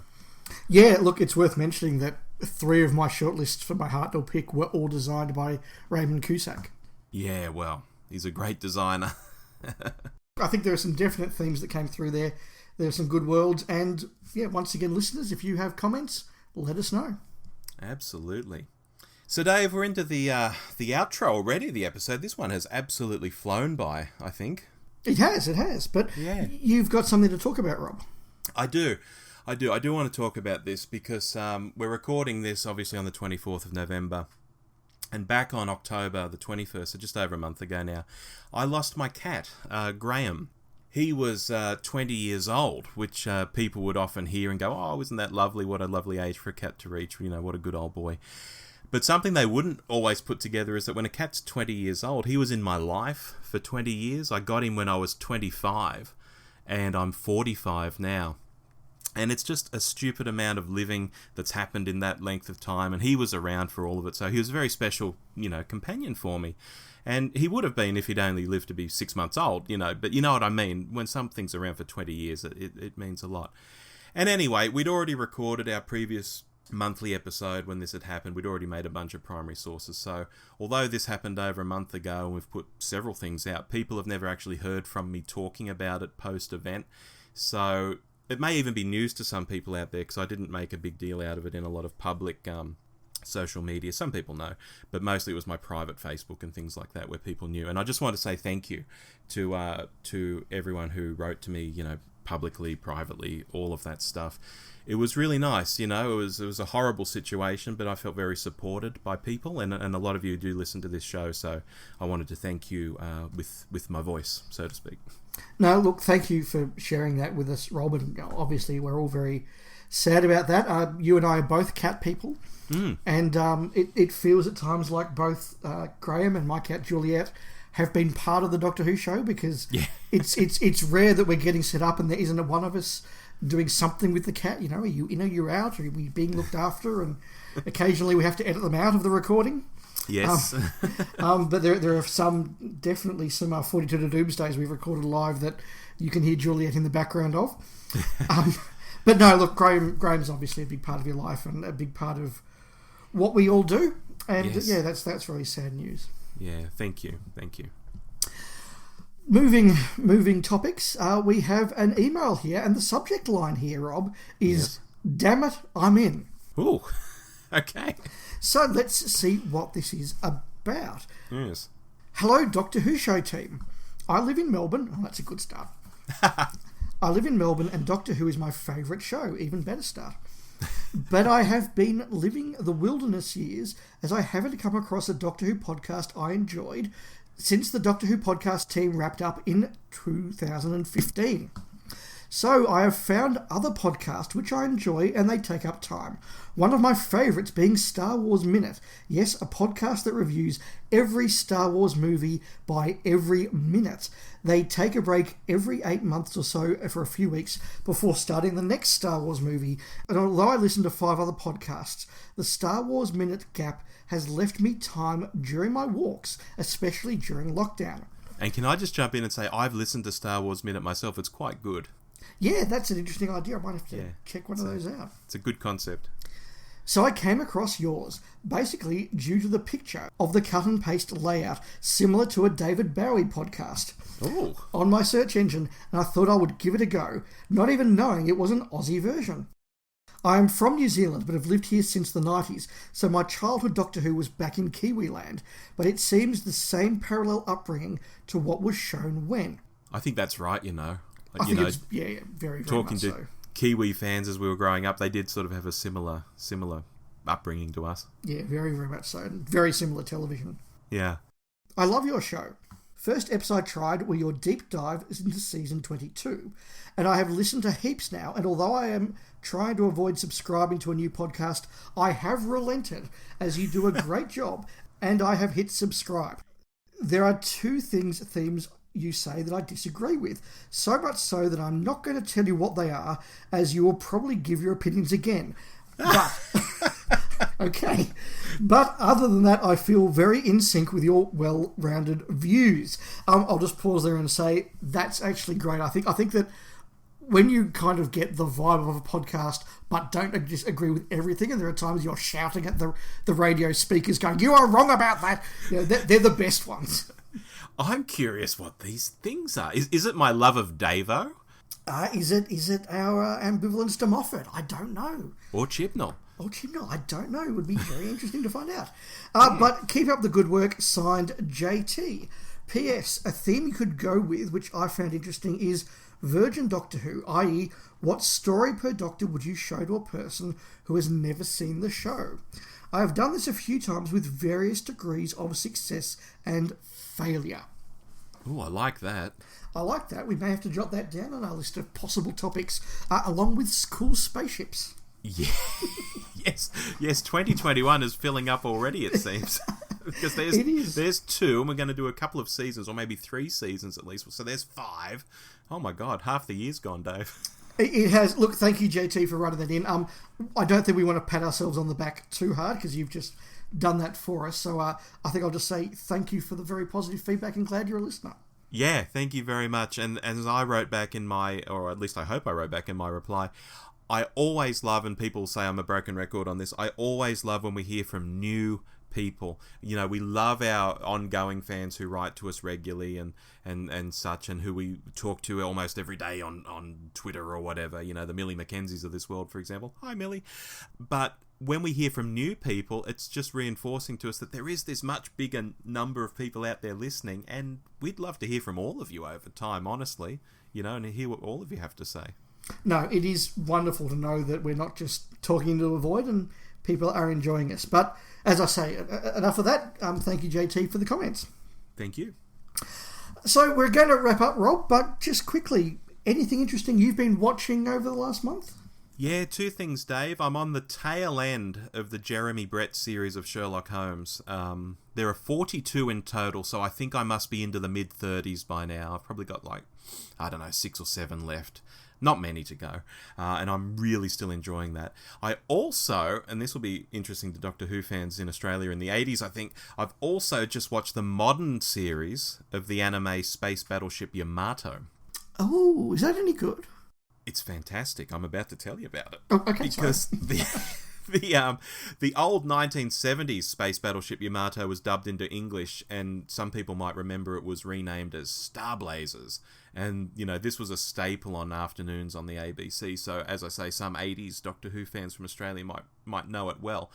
Yeah, look, it's worth mentioning that 3 of my shortlists for my Hartnell pick were all designed by Raymond Cusack. Yeah, well, he's a great designer. I think there are some definite themes that came through there. There are some good worlds, and yeah, once again, listeners, if you have comments, let us know. Absolutely. So, Dave, we're into the outro already. The episode. This one has absolutely flown by, I think. It has. But yeah. You've got something to talk about, Rob. I do want to talk about this because we're recording this obviously on the 24th of November. And back on October the 21st, so just over a month ago now, I lost my cat, Graham. he was 20 years old, which people would often hear and go, oh, isn't that lovely? What a lovely age for a cat to reach. You know, what a good old boy. But something they wouldn't always put together is that when a cat's 20 years old, he was in my life for 20 years. I got him when I was 25, and I'm 45 now. And it's just a stupid amount of living that's happened in that length of time, and he was around for all of it. So he was a very special, companion for me. And he would have been if he'd only lived to be 6 months old, But you know what I mean? When something's around for 20 years, it means a lot. And anyway, we'd already recorded our previous monthly episode when this had happened. We'd already made a bunch of primary sources. So although this happened over a month ago and we've put several things out, people have never actually heard from me talking about it post-event. So it may even be news to some people out there because I didn't make a big deal out of it in a lot of public social media. Some people know, but mostly it was my private Facebook and things like that where people knew. And I just want to say thank you to everyone who wrote to me, publicly, privately, all of that stuff. It was really nice, it was a horrible situation, but I felt very supported by people, and a lot of you do listen to this show, so I wanted to thank you with my voice, so to speak. No, look, thank you for sharing that with us, Rob, and obviously we're all very sad about that. You and I are both cat people, and it feels at times like both Graham and my cat Juliet have been part of the Doctor Who show, because it's rare that we're getting set up and there isn't one of us doing something with the cat. Are you in or you're out? Are we being looked after? And occasionally we have to edit them out of the recording. Yes. But there are definitely some 42 to Doomsdays we've recorded live that you can hear Juliet in the background of. But no, look, Graham's obviously a big part of your life and a big part of what we all do. And yes. that's really sad news. Yeah, thank you. Moving topics, we have an email here, and the subject line here, Rob, is "Damn it, I'm in." Ooh, okay. So let's see what this is about. Yes. Hello, Doctor Who show team. I live in Melbourne. Oh, that's a good start. I live in Melbourne, and Doctor Who is my favourite show. Even better start. But I have been living the wilderness years, as I haven't come across a Doctor Who podcast I enjoyed since the Doctor Who podcast team wrapped up in 2015. So I have found other podcasts which I enjoy, and they take up time. One of my favourites being Star Wars Minute. Yes, a podcast that reviews every Star Wars movie by every minute. They take a break every 8 months or so for a few weeks before starting the next Star Wars movie. And although I listen to 5 other podcasts, the Star Wars Minute gap has left me time during my walks, especially during lockdown. And can I just jump in and say I've listened to Star Wars Minute myself. It's quite good. Yeah, that's an interesting idea. I might have to check one of those out. It's a good concept. So I came across yours, basically due to the picture of the cut and paste layout, similar to a David Bowie podcast, on my search engine, and I thought I would give it a go, not even knowing it was an Aussie version. I am from New Zealand, but have lived here since the 90s, so my childhood Doctor Who was back in Kiwiland, but it seems the same parallel upbringing to what was shown when. I think that's right, I think it's, very, very talking much to so. Kiwi fans as we were growing up, they did sort of have a similar upbringing to us. Yeah, very, very much so. Very similar television. Yeah. I love your show. First episode I tried were your deep dive into season 22, and I have listened to heaps now, and although I am trying to avoid subscribing to a new podcast, I have relented, as you do a great job, and I have hit subscribe. There are 2 themes you say that I disagree with, so much so that I'm not going to tell you what they are, as you will probably give your opinions again. But okay. But other than that, I feel very in sync with your well-rounded views. I'll just pause there and say that's actually great. I think that when you kind of get the vibe of a podcast but don't just agree with everything, and there are times you're shouting at the radio speakers going, "You are wrong about that," they're the best ones. I'm curious what these things are. Is it my love of Davo? Is it our ambivalence to Moffat? I don't know. Or Chibnall? I don't know. It would be very interesting to find out. But keep up the good work. Signed, JT. P.S. A theme you could go with, which I found interesting, is Virgin Doctor Who, i.e. what story per Doctor would you show to a person who has never seen the show? I have done this a few times with various degrees of success and failure. Oh, I like that. I like that. We may have to jot that down on our list of possible topics, along with cool spaceships. Yeah. yes. 2021 is filling up already, it seems. Because there's 2, and we're going to do a couple of seasons, or maybe 3 seasons at least. So there's 5. Oh my God, half the year's gone, Dave. It has. Look, thank you, JT, for writing that in. I don't think we want to pat ourselves on the back too hard, because you've just done that for us. So I think I'll just say thank you for the very positive feedback, and glad you're a listener. Yeah, thank you very much. And as I wrote back in my, or at least I hope I wrote back in my reply, I always love, and people say I'm a broken record on this, I always love when we hear from new people. You know, we love our ongoing fans who write to us regularly and such, and who we talk to almost every day on Twitter or whatever, you know, the Millie Mackenzies of this world, for example. Hi, Millie. But when we hear from new people, it's just reinforcing to us that there is this much bigger number of people out there listening, and we'd love to hear from all of you over time, honestly, you know, and hear what all of you have to say. No, it is wonderful to know that we're not just talking into a void and people are enjoying us. But as I say, enough of that. Thank you, JT, for the comments. Thank you. So we're going to wrap up, Rob, but just quickly, anything interesting you've been watching over the last month? Yeah, 2 things, Dave. I'm on the tail end of the Jeremy Brett series of Sherlock Holmes. There are 42 in total, so I think I must be into the mid-30s by now. I've probably got 6 or 7 left. Not many to go, and I'm really still enjoying that. I also, and this will be interesting to Doctor Who fans in Australia in the 80s, I think, I've also just watched the modern series of the anime space battleship Yamato. Oh, is that any good? It's fantastic. I'm about to tell you about it. Oh, okay, because the old 1970s space battleship Yamato was dubbed into English, and some people might remember it was renamed as Star Blazers. And, you know, this was a staple on afternoons on the ABC. So, as I say, some 80s Doctor Who fans from Australia might know it well.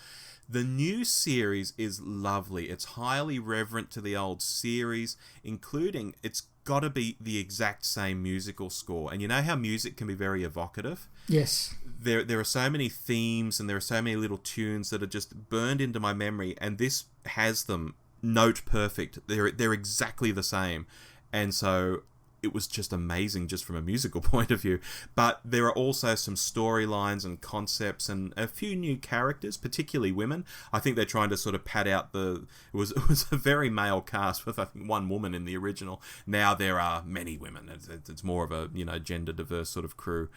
The new series is lovely. It's highly reverent to the old series, including it's got to be the exact same musical score. And you know how music can be very evocative? Yes. There are so many themes and there are so many little tunes that are just burned into my memory, and this has them note perfect. They're exactly the same. And so it was just amazing just from a musical point of view. But there are also some storylines and concepts and a few new characters, particularly women. I think they're trying to sort of pad out it was a very male cast with, I think, 1 woman in the original. Now there are many women. It's more of a, you know, gender diverse sort of crew.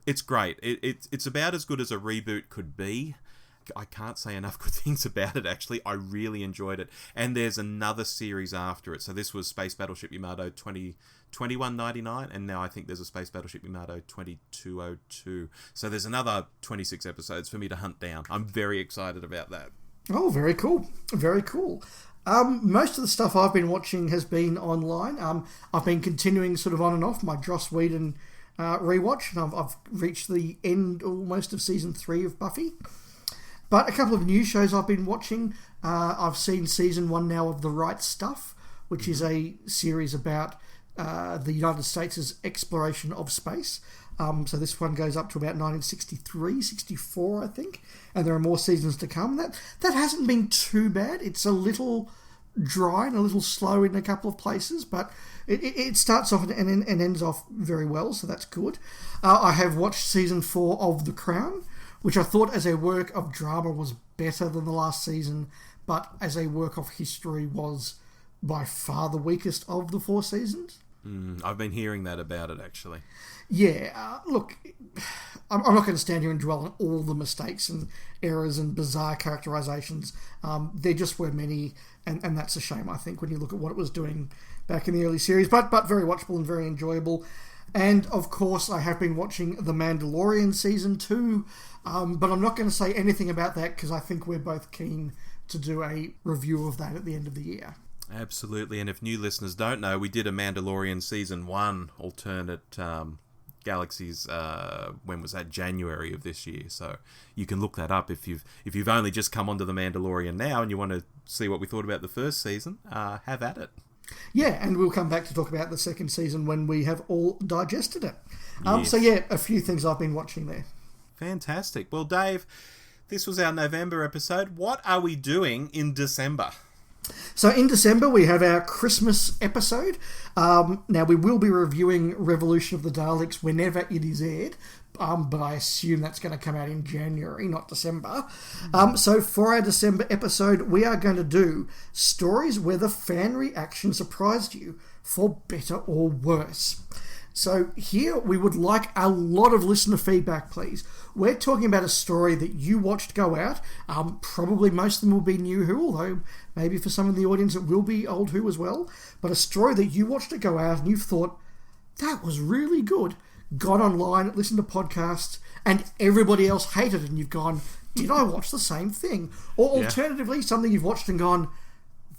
It's great. It's about as good as a reboot could be. I can't say enough good things about it, actually. I really enjoyed it. And there's another series after it. So this was Space Battleship Yamato 2199, and now I think there's a Space Battleship Yamato 2202. So there's another 26 episodes for me to hunt down. I'm very excited about that. Oh, very cool. Very cool. Most of the stuff I've been watching has been online. I've been continuing sort of on and off my Joss Whedon rewatch, and I've reached the end almost of season 3 of Buffy. But a couple of new shows I've been watching. I've seen season 1 now of The Right Stuff, which is a series about the United States' exploration of space. So this one goes up to about 1963, 64, I think. And there are more seasons to come. That hasn't been too bad. It's a little dry and a little slow in a couple of places, but it starts off and ends off very well, so that's good. I have watched season 4 of The Crown, which I thought as a work of drama was better than the last season, but as a work of history was by far the weakest of the 4 seasons. I've been hearing that about it, actually. Yeah, look, I'm not going to stand here and dwell on all the mistakes and errors and bizarre characterizations. There just were many, and that's a shame, I think, when you look at what it was doing back in the early series, but very watchable and very enjoyable. And, of course, I have been watching The Mandalorian Season 2, but I'm not going to say anything about that because I think we're both keen to do a review of that at the end of the year. Absolutely, and if new listeners don't know, we did a Mandalorian Season 1 alternate Galaxies, when was that? January of this year, so you can look that up if you've only just come onto The Mandalorian now and you want to see what we thought about the first season, have at it. Yeah, and we'll come back to talk about the second season when we have all digested it. Yes. So yeah, a few things I've been watching there. Fantastic. Well, Dave, this was our November episode. What are we doing in December? So in December, we have our Christmas episode. Now, we will be reviewing Revolution of the Daleks whenever it is aired, but I assume that's going to come out in January, not December. So for our December episode, we are going to do stories where the fan reaction surprised you, for better or worse. So here we would like a lot of listener feedback, please. We're talking about a story that you watched go out. Probably most of them will be new Who, although maybe for some of the audience it will be old Who as well. But a story that you watched it go out and you've thought, that was really good. Got online, listened to podcasts, and everybody else hated it, and you've gone, did I watch the same thing? Or alternatively, something you've watched and gone,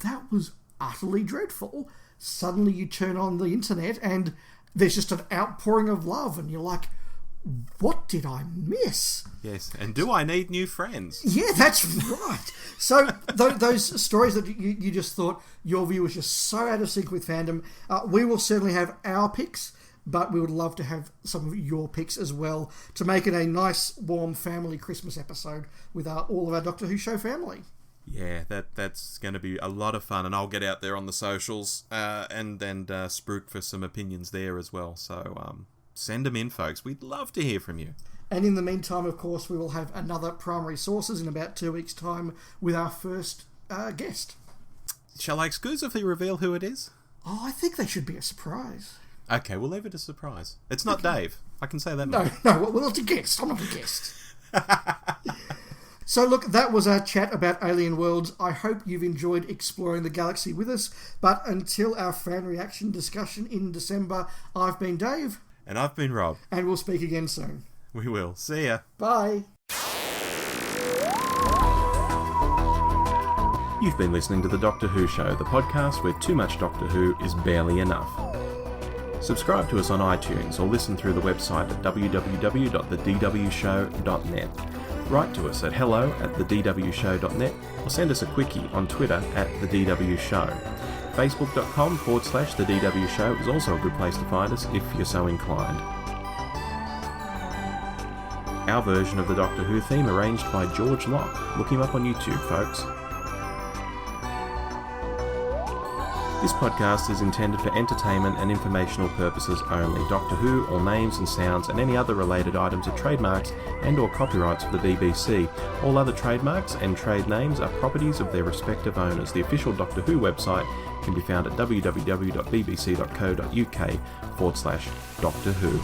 that was utterly dreadful. Suddenly you turn on the internet and there's just an outpouring of love, and you're like, what did I miss? Yes, and do I need new friends? Yeah, that's right. So those stories that you just thought your view was just so out of sync with fandom, we will certainly have our picks, but we would love to have some of your picks as well to make it a nice, warm family Christmas episode with all of our Doctor Who show family. Yeah, that's going to be a lot of fun, and I'll get out there on the socials and spruik for some opinions there as well. So send them in, folks. We'd love to hear from you. And in the meantime, of course, we will have another Primary Sources in about 2 weeks' time with our first guest. Shall I exclusively reveal who it is? Oh, I think they should be a surprise. Okay, we'll leave it a surprise. It's not Dave. I can say that much. No, well, it's a guest. I'm not a guest. So look, that was our chat about Alien Worlds. I hope you've enjoyed exploring the galaxy with us. But until our fan reaction discussion in December, I've been Dave. And I've been Rob. And we'll speak again soon. We will. See ya. Bye. You've been listening to The Doctor Who Show, the podcast where too much Doctor Who is barely enough. Subscribe to us on iTunes or listen through the website at www.thedwshow.net. Write to us at hello@thedwshow.net or send us a quickie on Twitter @thedwshow. Facebook.com/The DW Show is also a good place to find us if you're so inclined. Our version of the Doctor Who theme arranged by George Locke. Look him up on YouTube, folks. This podcast is intended for entertainment and informational purposes only. Doctor Who, all names and sounds, and any other related items are trademarks and or copyrights of the BBC. All other trademarks and trade names are properties of their respective owners. The official Doctor Who website can be found at www.bbc.co.uk/Doctor Who.